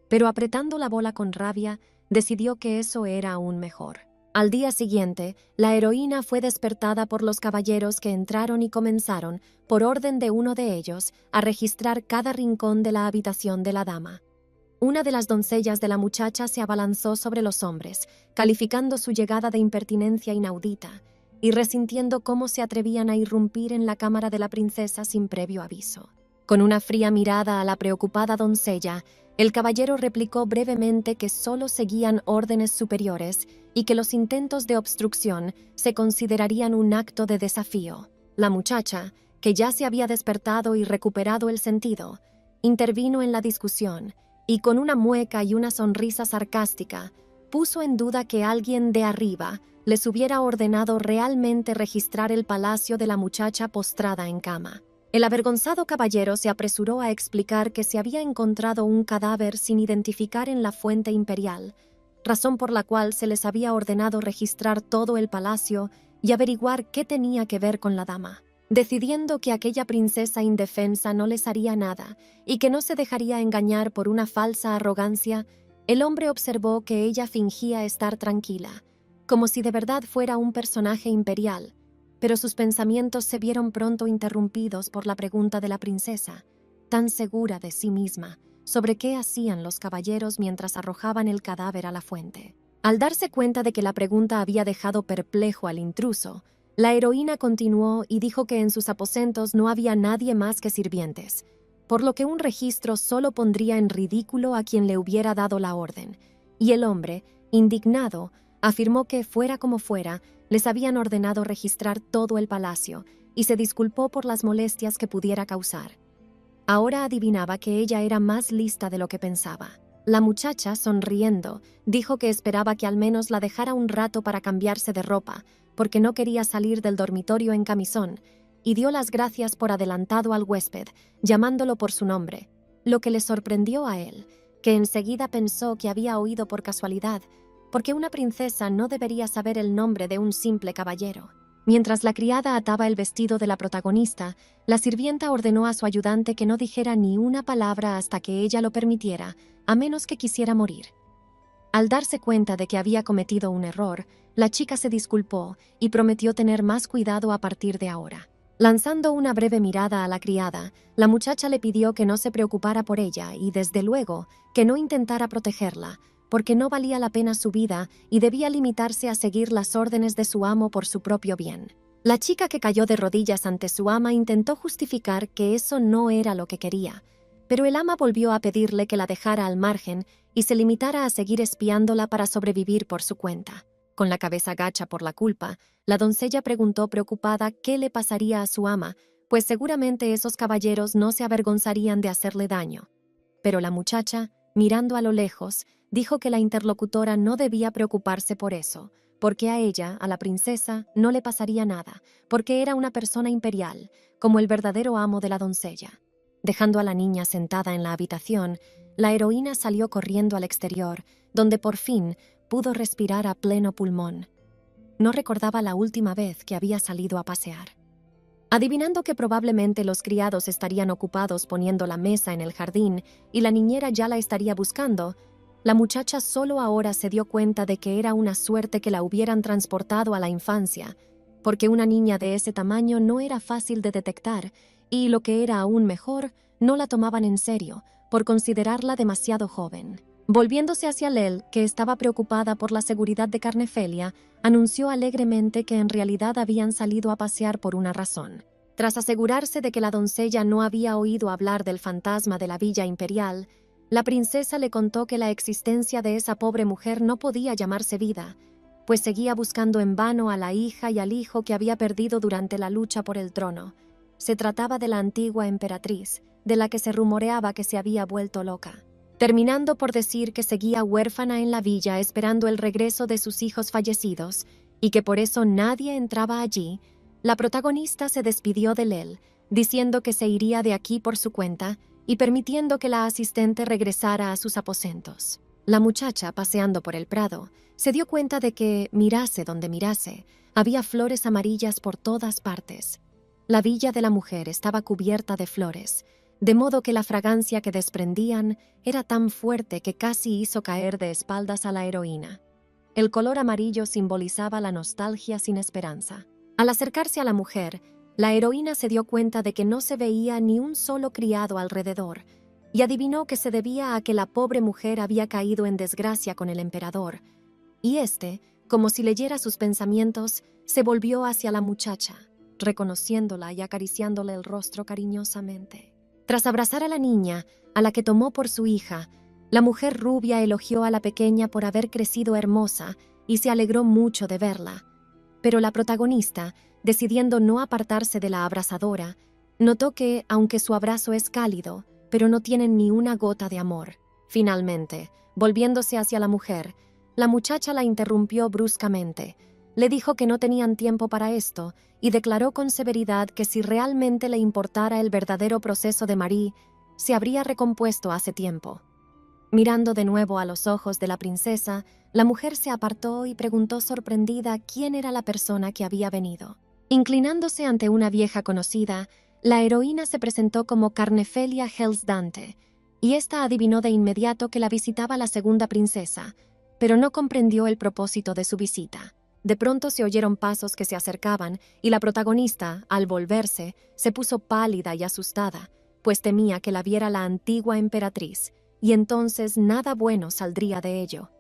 Pero apretando la bola con rabia, decidió que eso era aún mejor. Al día siguiente, la heroína fue despertada por los caballeros que entraron y comenzaron, por orden de uno de ellos, a registrar cada rincón de la habitación de la dama. Una de las doncellas de la muchacha se abalanzó sobre los hombres, calificando su llegada de impertinencia inaudita, y resintiendo cómo se atrevían a irrumpir en la cámara de la princesa sin previo aviso. Con una fría mirada a la preocupada doncella, el caballero replicó brevemente que solo seguían órdenes superiores y que los intentos de obstrucción se considerarían un acto de desafío. La muchacha, que ya se había despertado y recuperado el sentido, intervino en la discusión y con una mueca y una sonrisa sarcástica, puso en duda que alguien de arriba les hubiera ordenado realmente registrar el palacio de la muchacha postrada en cama. El avergonzado caballero se apresuró a explicar que se había encontrado un cadáver sin identificar en la fuente imperial, razón por la cual se les había ordenado registrar todo el palacio y averiguar qué tenía que ver con la dama. Decidiendo que aquella princesa indefensa no les haría nada y que no se dejaría engañar por una falsa arrogancia, el hombre observó que ella fingía estar tranquila, como si de verdad fuera un personaje imperial, pero sus pensamientos se vieron pronto interrumpidos por la pregunta de la princesa, tan segura de sí misma, sobre qué hacían los caballeros mientras arrojaban el cadáver a la fuente. Al darse cuenta de que la pregunta había dejado perplejo al intruso, la heroína continuó y dijo que en sus aposentos no había nadie más que sirvientes, por lo que un registro solo pondría en ridículo a quien le hubiera dado la orden, y el hombre, indignado, afirmó que, fuera como fuera, les habían ordenado registrar todo el palacio y se disculpó por las molestias que pudiera causar. Ahora adivinaba que ella era más lista de lo que pensaba. La muchacha, sonriendo, dijo que esperaba que al menos la dejara un rato para cambiarse de ropa, porque no quería salir del dormitorio en camisón, y dio las gracias por adelantado al huésped, llamándolo por su nombre, lo que le sorprendió a él, que enseguida pensó que había oído por casualidad, porque una princesa no debería saber el nombre de un simple caballero. Mientras la criada ataba el vestido de la protagonista, la sirvienta ordenó a su ayudante que no dijera ni una palabra hasta que ella lo permitiera, a menos que quisiera morir. Al darse cuenta de que había cometido un error, la chica se disculpó y prometió tener más cuidado a partir de ahora. Lanzando una breve mirada a la criada, la muchacha le pidió que no se preocupara por ella y, desde luego, que no intentara protegerla, porque no valía la pena su vida y debía limitarse a seguir las órdenes de su amo por su propio bien. La chica, que cayó de rodillas ante su ama, intentó justificar que eso no era lo que quería, pero el ama volvió a pedirle que la dejara al margen y se limitara a seguir espiándola para sobrevivir por su cuenta. Con la cabeza gacha por la culpa, la doncella preguntó preocupada qué le pasaría a su ama, pues seguramente esos caballeros no se avergonzarían de hacerle daño. Pero la muchacha, mirando a lo lejos, dijo que la interlocutora no debía preocuparse por eso, porque a ella, a la princesa, no le pasaría nada, porque era una persona imperial, como el verdadero amo de la doncella. Dejando a la niña sentada en la habitación, la heroína salió corriendo al exterior, donde por fin pudo respirar a pleno pulmón. No recordaba la última vez que había salido a pasear. Adivinando que probablemente los criados estarían ocupados poniendo la mesa en el jardín y la niñera ya la estaría buscando, la muchacha solo ahora se dio cuenta de que era una suerte que la hubieran transportado a la infancia, porque una niña de ese tamaño no era fácil de detectar y, lo que era aún mejor, no la tomaban en serio, por considerarla demasiado joven. Volviéndose hacia Lel, que estaba preocupada por la seguridad de Carnefelia, anunció alegremente que en realidad habían salido a pasear por una razón. Tras asegurarse de que la doncella no había oído hablar del fantasma de la villa imperial, la princesa le contó que la existencia de esa pobre mujer no podía llamarse vida, pues seguía buscando en vano a la hija y al hijo que había perdido durante la lucha por el trono. Se trataba de la antigua emperatriz, de la que se rumoreaba que se había vuelto loca. Terminando por decir que seguía huérfana en la villa esperando el regreso de sus hijos fallecidos y que por eso nadie entraba allí, la protagonista se despidió de Lel, diciendo que se iría de aquí por su cuenta y permitiendo que la asistente regresara a sus aposentos. La muchacha, paseando por el prado, se dio cuenta de que, mirase donde mirase, había flores amarillas por todas partes. La villa de la mujer estaba cubierta de flores, de modo que la fragancia que desprendían era tan fuerte que casi hizo caer de espaldas a la heroína. El color amarillo simbolizaba la nostalgia sin esperanza. Al acercarse a la mujer, la heroína se dio cuenta de que no se veía ni un solo criado alrededor, y adivinó que se debía a que la pobre mujer había caído en desgracia con el emperador, y éste, como si leyera sus pensamientos, se volvió hacia la muchacha, reconociéndola y acariciándole el rostro cariñosamente. Tras abrazar a la niña, a la que tomó por su hija, la mujer rubia elogió a la pequeña por haber crecido hermosa y se alegró mucho de verla. Pero la protagonista, decidiendo no apartarse de la abrazadora, notó que, aunque su abrazo es cálido, pero no tiene ni una gota de amor. Finalmente, volviéndose hacia la mujer, la muchacha la interrumpió bruscamente. Le dijo que no tenían tiempo para esto y declaró con severidad que si realmente le importara el verdadero proceso de Marie, se habría recompuesto hace tiempo. Mirando de nuevo a los ojos de la princesa, la mujer se apartó y preguntó sorprendida quién era la persona que había venido. Inclinándose ante una vieja conocida, la heroína se presentó como Carnefelia Helsdante, y ésta adivinó de inmediato que la visitaba la segunda princesa, pero no comprendió el propósito de su visita. De pronto se oyeron pasos que se acercaban y la protagonista, al volverse, se puso pálida y asustada, pues temía que la viera la antigua emperatriz, y entonces nada bueno saldría de ello.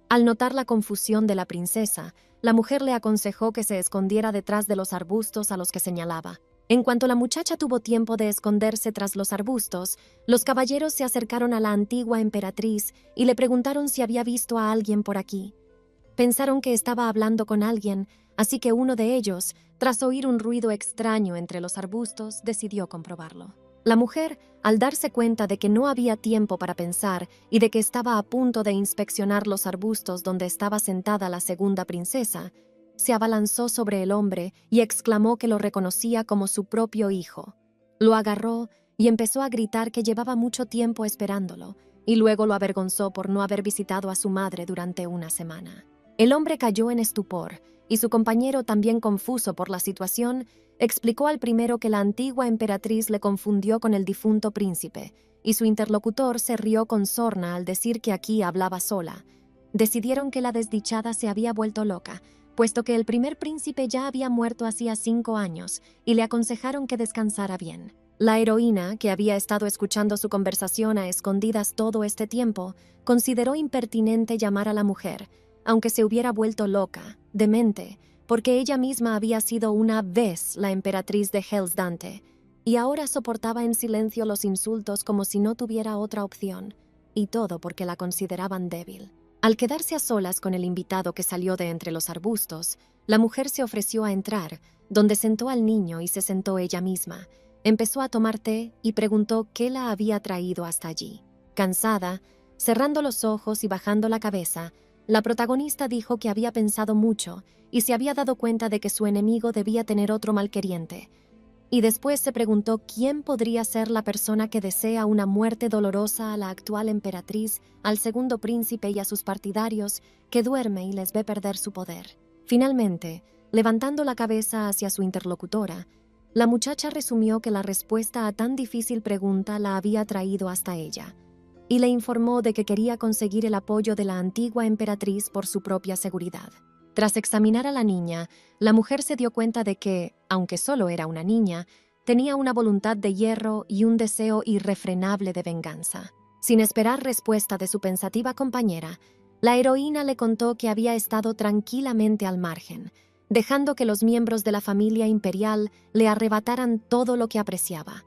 Al notar la confusión de la princesa, la mujer le aconsejó que se escondiera detrás de los arbustos a los que señalaba. En cuanto la muchacha tuvo tiempo de esconderse tras los arbustos, los caballeros se acercaron a la antigua emperatriz y le preguntaron si había visto a alguien por aquí. Pensaron que estaba hablando con alguien, así que uno de ellos, tras oír un ruido extraño entre los arbustos, decidió comprobarlo. La mujer, al darse cuenta de que no había tiempo para pensar y de que estaba a punto de inspeccionar los arbustos donde estaba sentada la segunda princesa, se abalanzó sobre el hombre y exclamó que lo reconocía como su propio hijo. Lo agarró y empezó a gritar que llevaba mucho tiempo esperándolo, y luego lo avergonzó por no haber visitado a su madre durante una semana. El hombre cayó en estupor, y su compañero, también confuso por la situación, explicó al primero que la antigua emperatriz le confundió con el difunto príncipe, y su interlocutor se rió con sorna al decir que aquí hablaba sola. Decidieron que la desdichada se había vuelto loca, puesto que el primer príncipe ya había muerto hacía 5 años, y le aconsejaron que descansara bien. La heroína, que había estado escuchando su conversación a escondidas todo este tiempo, consideró impertinente llamar a la mujer, aunque se hubiera vuelto loca, demente, porque ella misma había sido una vez la emperatriz de Helsdante, y ahora soportaba en silencio los insultos como si no tuviera otra opción, y todo porque la consideraban débil. Al quedarse a solas con el invitado que salió de entre los arbustos, la mujer se ofreció a entrar, donde sentó al niño y se sentó ella misma. Empezó a tomar té y preguntó qué la había traído hasta allí. Cansada, cerrando los ojos y bajando la cabeza, la protagonista dijo que había pensado mucho y se había dado cuenta de que su enemigo debía tener otro malqueriente. Y después se preguntó quién podría ser la persona que desea una muerte dolorosa a la actual emperatriz, al segundo príncipe y a sus partidarios, que duerme y les ve perder su poder. Finalmente, levantando la cabeza hacia su interlocutora, la muchacha resumió que la respuesta a tan difícil pregunta la había traído hasta ella, y le informó de que quería conseguir el apoyo de la antigua emperatriz por su propia seguridad. Tras examinar a la niña, la mujer se dio cuenta de que, aunque solo era una niña, tenía una voluntad de hierro y un deseo irrefrenable de venganza. Sin esperar respuesta de su pensativa compañera, la heroína le contó que había estado tranquilamente al margen, dejando que los miembros de la familia imperial le arrebataran todo lo que apreciaba,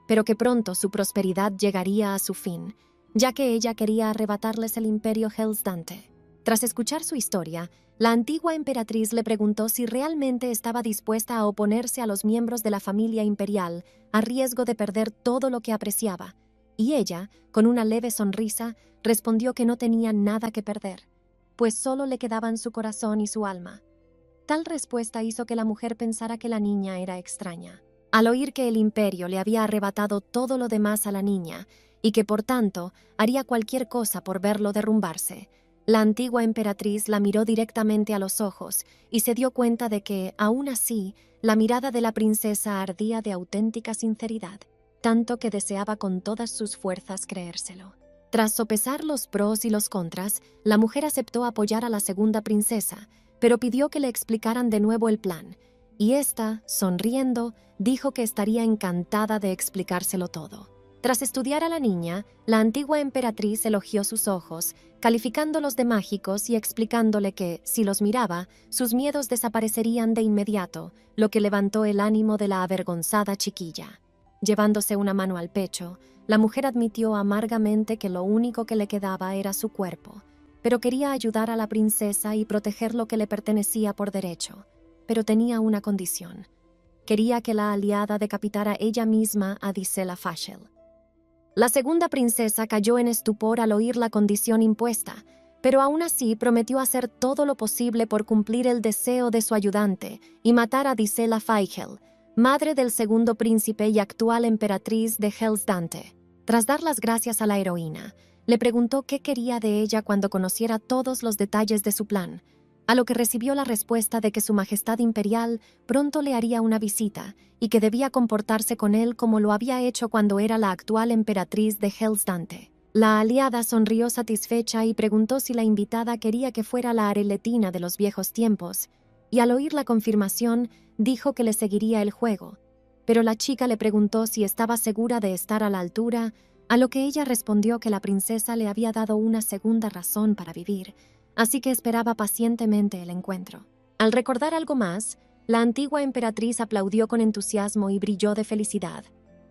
pero que pronto su prosperidad llegaría a su fin, ya que ella quería arrebatarles el imperio Helsdante. Tras escuchar su historia, la antigua emperatriz le preguntó si realmente estaba dispuesta a oponerse a los miembros de la familia imperial a riesgo de perder todo lo que apreciaba, y ella, con una leve sonrisa, respondió que no tenía nada que perder, pues solo le quedaban su corazón y su alma. Tal respuesta hizo que la mujer pensara que la niña era extraña. Al oír que el imperio le había arrebatado todo lo demás a la niña, y que por tanto haría cualquier cosa por verlo derrumbarse, la antigua emperatriz la miró directamente a los ojos y se dio cuenta de que, aún así, la mirada de la princesa ardía de auténtica sinceridad, tanto que deseaba con todas sus fuerzas creérselo. Tras sopesar los pros y los contras, la mujer aceptó apoyar a la segunda princesa, pero pidió que le explicaran de nuevo el plan, y ésta, sonriendo, dijo que estaría encantada de explicárselo todo. Tras estudiar a la niña, la antigua emperatriz elogió sus ojos, calificándolos de mágicos y explicándole que, si los miraba, sus miedos desaparecerían de inmediato, lo que levantó el ánimo de la avergonzada chiquilla. Llevándose una mano al pecho, la mujer admitió amargamente que lo único que le quedaba era su cuerpo, pero quería ayudar a la princesa y proteger lo que le pertenecía por derecho. Pero tenía una condición. Quería que la aliada decapitara ella misma a Gisela Fachel. La segunda princesa cayó en estupor al oír la condición impuesta, pero aún así prometió hacer todo lo posible por cumplir el deseo de su ayudante y matar a Dizella Feigl, madre del segundo príncipe y actual emperatriz de Hellsdante. Tras dar las gracias a la heroína, le preguntó qué quería de ella cuando conociera todos los detalles de su plan, a lo que recibió la respuesta de que su majestad imperial pronto le haría una visita y que debía comportarse con él como lo había hecho cuando era la actual emperatriz de Hellsdante. La aliada sonrió satisfecha y preguntó si la invitada quería que fuera la Areletina de los viejos tiempos, y al oír la confirmación dijo que le seguiría el juego, pero la chica le preguntó si estaba segura de estar a la altura, a lo que ella respondió que la princesa le había dado una segunda razón para vivir, así que esperaba pacientemente el encuentro. Al recordar algo más, la antigua emperatriz aplaudió con entusiasmo y brilló de felicidad,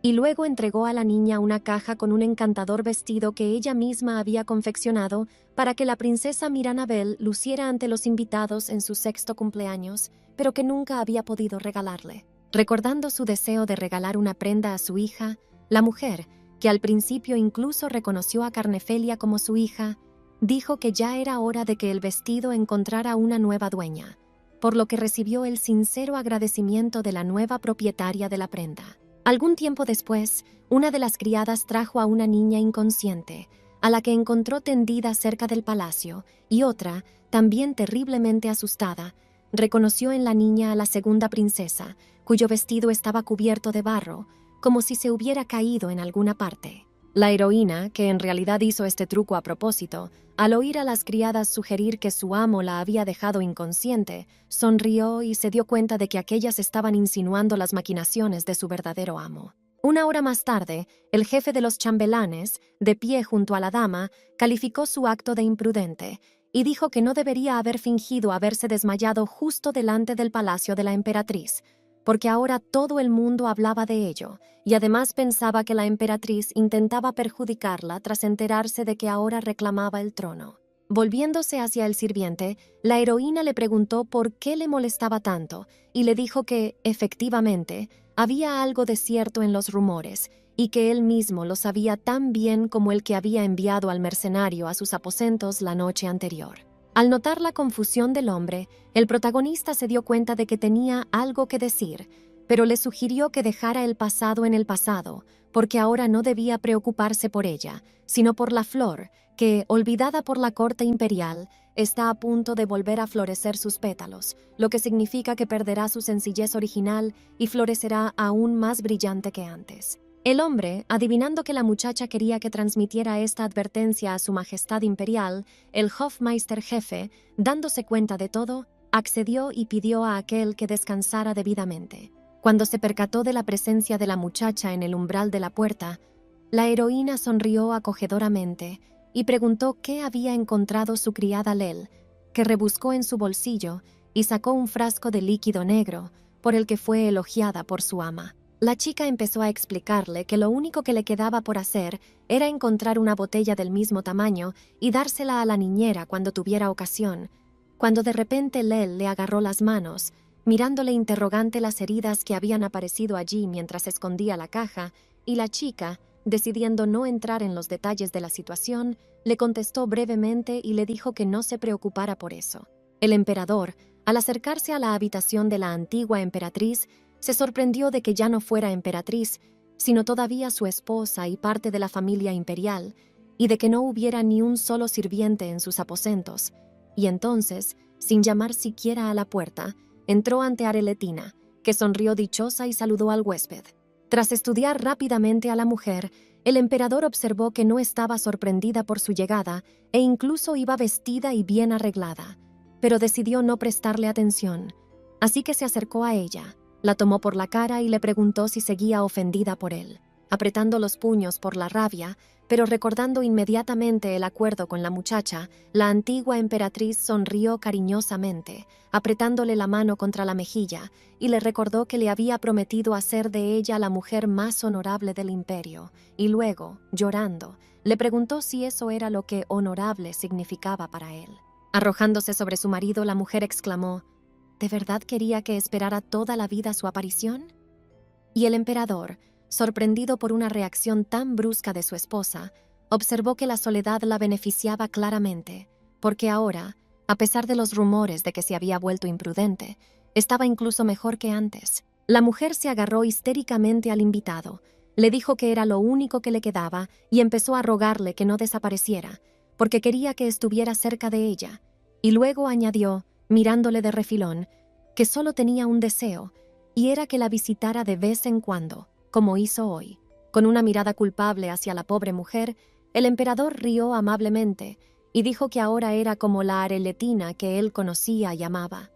y luego entregó a la niña una caja con un encantador vestido que ella misma había confeccionado para que la princesa Miranabel luciera ante los invitados en su 6º cumpleaños, pero que nunca había podido regalarle. Recordando su deseo de regalar una prenda a su hija, la mujer, que al principio incluso reconoció a Carnefelia como su hija, dijo que ya era hora de que el vestido encontrara una nueva dueña, por lo que recibió el sincero agradecimiento de la nueva propietaria de la prenda. Algún tiempo después, una de las criadas trajo a una niña inconsciente, a la que encontró tendida cerca del palacio, y otra, también terriblemente asustada, reconoció en la niña a la segunda princesa, cuyo vestido estaba cubierto de barro, como si se hubiera caído en alguna parte. La heroína, que en realidad hizo este truco a propósito, al oír a las criadas sugerir que su amo la había dejado inconsciente, sonrió y se dio cuenta de que aquellas estaban insinuando las maquinaciones de su verdadero amo. Una hora más tarde, el jefe de los chambelanes, de pie junto a la dama, calificó su acto de imprudente y dijo que no debería haber fingido haberse desmayado justo delante del palacio de la emperatriz, porque ahora todo el mundo hablaba de ello, y además pensaba que la emperatriz intentaba perjudicarla tras enterarse de que ahora reclamaba el trono. Volviéndose hacia el sirviente, la heroína le preguntó por qué le molestaba tanto, y le dijo que, efectivamente, había algo de cierto en los rumores, y que él mismo lo sabía tan bien como el que había enviado al mercenario a sus aposentos la noche anterior. Al notar la confusión del hombre, el protagonista se dio cuenta de que tenía algo que decir, pero le sugirió que dejara el pasado en el pasado, porque ahora no debía preocuparse por ella, sino por la flor, que, olvidada por la corte imperial, está a punto de volver a florecer sus pétalos, lo que significa que perderá su sencillez original y florecerá aún más brillante que antes. El hombre, adivinando que la muchacha quería que transmitiera esta advertencia a su majestad imperial, el Hofmeister jefe, dándose cuenta de todo, accedió y pidió a aquel que descansara debidamente. Cuando se percató de la presencia de la muchacha en el umbral de la puerta, la heroína sonrió acogedoramente y preguntó qué había encontrado su criada Lel, que rebuscó en su bolsillo y sacó un frasco de líquido negro, por el que fue elogiada por su ama. La chica empezó a explicarle que lo único que le quedaba por hacer era encontrar una botella del mismo tamaño y dársela a la niñera cuando tuviera ocasión, cuando de repente Lel le agarró las manos, mirándole interrogante las heridas que habían aparecido allí mientras escondía la caja, y la chica, decidiendo no entrar en los detalles de la situación, le contestó brevemente y le dijo que no se preocupara por eso. El emperador, al acercarse a la habitación de la antigua emperatriz, se sorprendió de que ya no fuera emperatriz, sino todavía su esposa y parte de la familia imperial, y de que no hubiera ni un solo sirviente en sus aposentos, y entonces, sin llamar siquiera a la puerta, entró ante Areletina, que sonrió dichosa y saludó al huésped. Tras estudiar rápidamente a la mujer, el emperador observó que no estaba sorprendida por su llegada e incluso iba vestida y bien arreglada, pero decidió no prestarle atención, así que se acercó a ella. La tomó por la cara y le preguntó si seguía ofendida por él. Apretando los puños por la rabia, pero recordando inmediatamente el acuerdo con la muchacha, la antigua emperatriz sonrió cariñosamente, apretándole la mano contra la mejilla, y le recordó que le había prometido hacer de ella la mujer más honorable del imperio, y luego, llorando, le preguntó si eso era lo que honorable significaba para él. Arrojándose sobre su marido, la mujer exclamó: ¿de verdad quería que esperara toda la vida su aparición? Y el emperador, sorprendido por una reacción tan brusca de su esposa, observó que la soledad la beneficiaba claramente, porque ahora, a pesar de los rumores de que se había vuelto imprudente, estaba incluso mejor que antes. La mujer se agarró histéricamente al invitado, le dijo que era lo único que le quedaba y empezó a rogarle que no desapareciera, porque quería que estuviera cerca de ella, y luego añadió, mirándole de refilón, que solo tenía un deseo, y era que la visitara de vez en cuando, como hizo hoy. Con una mirada culpable hacia la pobre mujer, el emperador rió amablemente y dijo que ahora era como la Areletina que él conocía y amaba.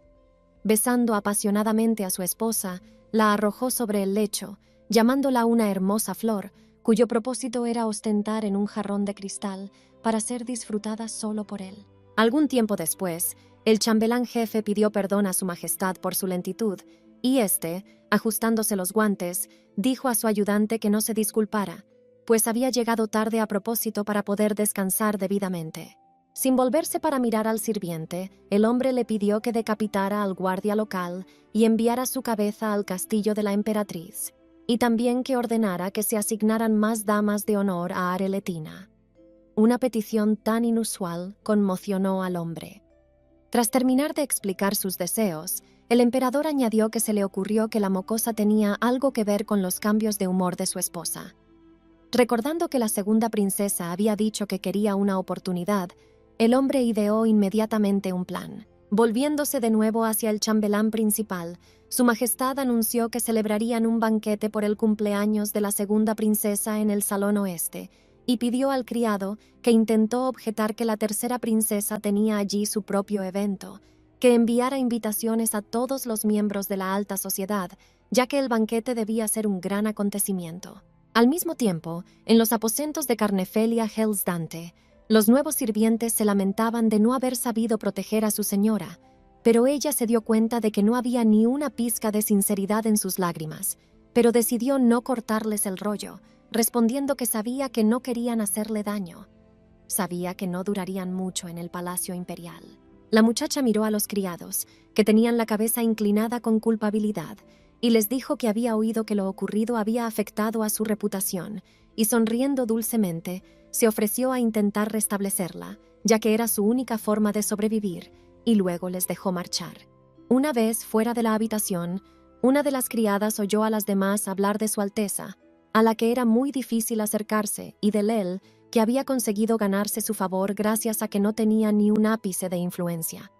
Besando apasionadamente a su esposa, la arrojó sobre el lecho, llamándola una hermosa flor, cuyo propósito era ostentar en un jarrón de cristal para ser disfrutada solo por él. Algún tiempo después, el chambelán jefe pidió perdón a su majestad por su lentitud, y éste, ajustándose los guantes, dijo a su ayudante que no se disculpara, pues había llegado tarde a propósito para poder descansar debidamente. Sin volverse para mirar al sirviente, el hombre le pidió que decapitara al guardia local y enviara su cabeza al castillo de la emperatriz, y también que ordenara que se asignaran más damas de honor a Areletina. Una petición tan inusual conmocionó al hombre. Tras terminar de explicar sus deseos, el emperador añadió que se le ocurrió que la mocosa tenía algo que ver con los cambios de humor de su esposa. Recordando que la segunda princesa había dicho que quería una oportunidad, el hombre ideó inmediatamente un plan. Volviéndose de nuevo hacia el chambelán principal, su majestad anunció que celebrarían un banquete por el cumpleaños de la segunda princesa en el salón oeste, y pidió al criado, que intentó objetar que la tercera princesa tenía allí su propio evento, que enviara invitaciones a todos los miembros de la alta sociedad, ya que el banquete debía ser un gran acontecimiento. Al mismo tiempo, en los aposentos de Carnefelia Helsdante, los nuevos sirvientes se lamentaban de no haber sabido proteger a su señora, pero ella se dio cuenta de que no había ni una pizca de sinceridad en sus lágrimas, pero decidió no cortarles el rollo, respondiendo que sabía que no querían hacerle daño. Sabía que no durarían mucho en el palacio imperial. La muchacha miró a los criados, que tenían la cabeza inclinada con culpabilidad, y les dijo que había oído que lo ocurrido había afectado a su reputación, y sonriendo dulcemente, se ofreció a intentar restablecerla, ya que era su única forma de sobrevivir, y luego les dejó marchar. Una vez fuera de la habitación, una de las criadas oyó a las demás hablar de Su Alteza, a la que era muy difícil acercarse, y de Lel, que había conseguido ganarse su favor gracias a que no tenía ni un ápice de influencia.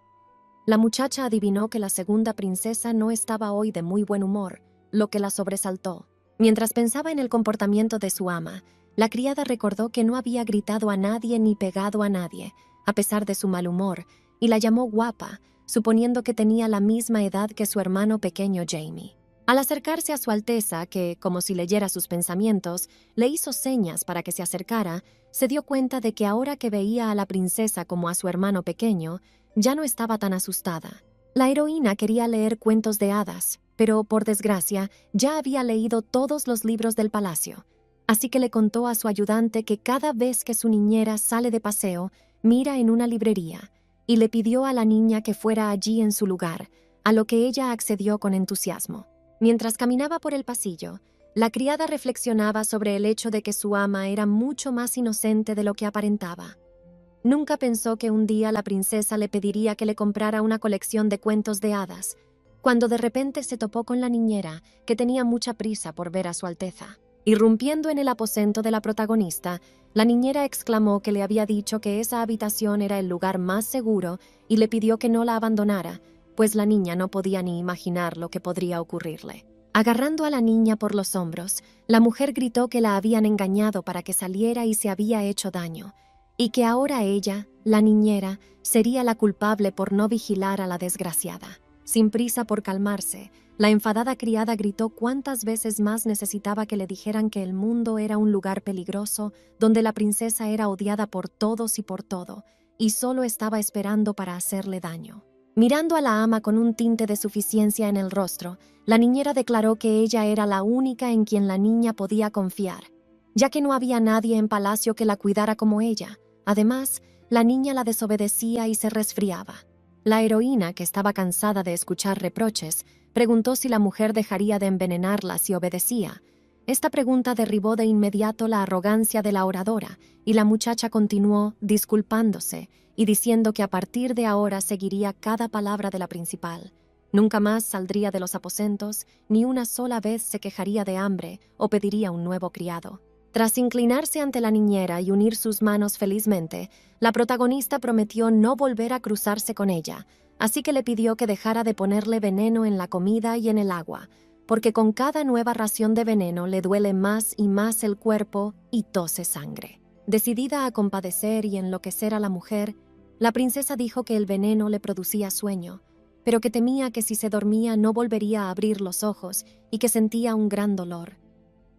La muchacha adivinó que la segunda princesa no estaba hoy de muy buen humor, lo que la sobresaltó. Mientras pensaba en el comportamiento de su ama, la criada recordó que no había gritado a nadie ni pegado a nadie, a pesar de su mal humor, y la llamó guapa, suponiendo que tenía la misma edad que su hermano pequeño Jamie. Al acercarse a Su Alteza, que, como si leyera sus pensamientos, le hizo señas para que se acercara, se dio cuenta de que ahora que veía a la princesa como a su hermano pequeño, ya no estaba tan asustada. La heroína quería leer cuentos de hadas, pero, por desgracia, ya había leído todos los libros del palacio, así que le contó a su ayudante que cada vez que su niñera sale de paseo, mira en una librería, y le pidió a la niña que fuera allí en su lugar, a lo que ella accedió con entusiasmo. Mientras caminaba por el pasillo, la criada reflexionaba sobre el hecho de que su ama era mucho más inocente de lo que aparentaba. Nunca pensó que un día la princesa le pediría que le comprara una colección de cuentos de hadas, cuando de repente se topó con la niñera, que tenía mucha prisa por ver a Su Alteza. Irrumpiendo en el aposento de la protagonista, la niñera exclamó que le había dicho que esa habitación era el lugar más seguro y le pidió que no la abandonara, pues la niña no podía ni imaginar lo que podría ocurrirle. Agarrando a la niña por los hombros, la mujer gritó que la habían engañado para que saliera y se había hecho daño, y que ahora ella, la niñera, sería la culpable por no vigilar a la desgraciada. Sin prisa por calmarse, la enfadada criada gritó cuántas veces más necesitaba que le dijeran que el mundo era un lugar peligroso, donde la princesa era odiada por todos y por todo, y solo estaba esperando para hacerle daño. Mirando a la ama con un tinte de suficiencia en el rostro, la niñera declaró que ella era la única en quien la niña podía confiar, ya que no había nadie en palacio que la cuidara como ella. Además, la niña la desobedecía y se resfriaba. La heroína, que estaba cansada de escuchar reproches, preguntó si la mujer dejaría de envenenarla si obedecía. Esta pregunta derribó de inmediato la arrogancia de la oradora, y la muchacha continuó disculpándose y diciendo que a partir de ahora seguiría cada palabra de la principal. Nunca más saldría de los aposentos, ni una sola vez se quejaría de hambre o pediría un nuevo criado. Tras inclinarse ante la niñera y unir sus manos felizmente, la protagonista prometió no volver a cruzarse con ella, así que le pidió que dejara de ponerle veneno en la comida y en el agua, porque con cada nueva ración de veneno le duele más y más el cuerpo y tose sangre. Decidida a compadecer y enloquecer a la mujer, la princesa dijo que el veneno le producía sueño, pero que temía que si se dormía no volvería a abrir los ojos y que sentía un gran dolor.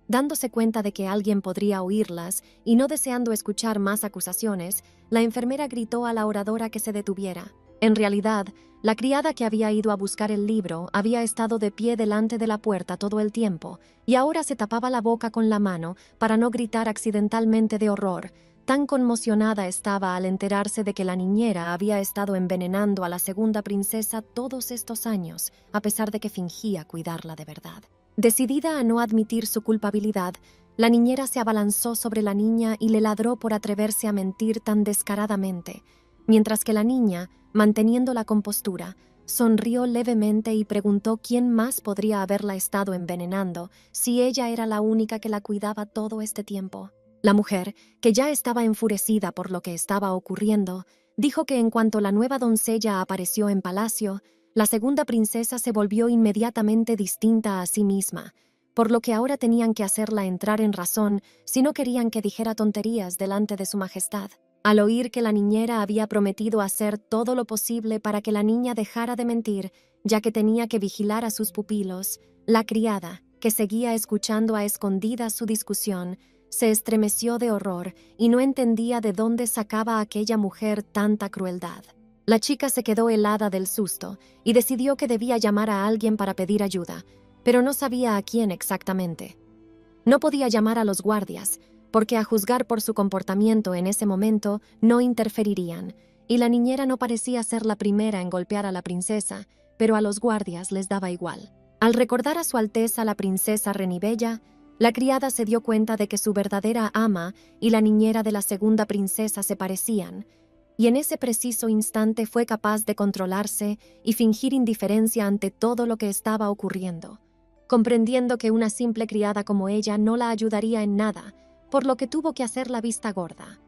Dándose cuenta de que alguien podría oírlas y no deseando escuchar más acusaciones, la enfermera gritó a la oradora que se detuviera. En realidad, la criada que había ido a buscar el libro había estado de pie delante de la puerta todo el tiempo y ahora se tapaba la boca con la mano para no gritar accidentalmente de horror. Tan conmocionada estaba al enterarse de que la niñera había estado envenenando a la segunda princesa todos estos años, a pesar de que fingía cuidarla de verdad. Decidida a no admitir su culpabilidad, la niñera se abalanzó sobre la niña y le ladró por atreverse a mentir tan descaradamente, mientras que la niña, manteniendo la compostura, sonrió levemente y preguntó quién más podría haberla estado envenenando si ella era la única que la cuidaba todo este tiempo. La mujer, que ya estaba enfurecida por lo que estaba ocurriendo, dijo que en cuanto la nueva doncella apareció en palacio, la segunda princesa se volvió inmediatamente distinta a sí misma, por lo que ahora tenían que hacerla entrar en razón si no querían que dijera tonterías delante de su majestad. Al oír que la niñera había prometido hacer todo lo posible para que la niña dejara de mentir, ya que tenía que vigilar a sus pupilos, la criada, que seguía escuchando a escondidas su discusión, se estremeció de horror y no entendía de dónde sacaba aquella mujer tanta crueldad. La chica se quedó helada del susto y decidió que debía llamar a alguien para pedir ayuda, pero no sabía a quién exactamente. No podía llamar a los guardias, porque a juzgar por su comportamiento en ese momento no interferirían, y la niñera no parecía ser la primera en golpear a la princesa, pero a los guardias les daba igual. Al recordar a Su Alteza la princesa Renibella, la criada se dio cuenta de que su verdadera ama y la niñera de la segunda princesa se parecían, y en ese preciso instante fue capaz de controlarse y fingir indiferencia ante todo lo que estaba ocurriendo, comprendiendo que una simple criada como ella no la ayudaría en nada, por lo que tuvo que hacer la vista gorda.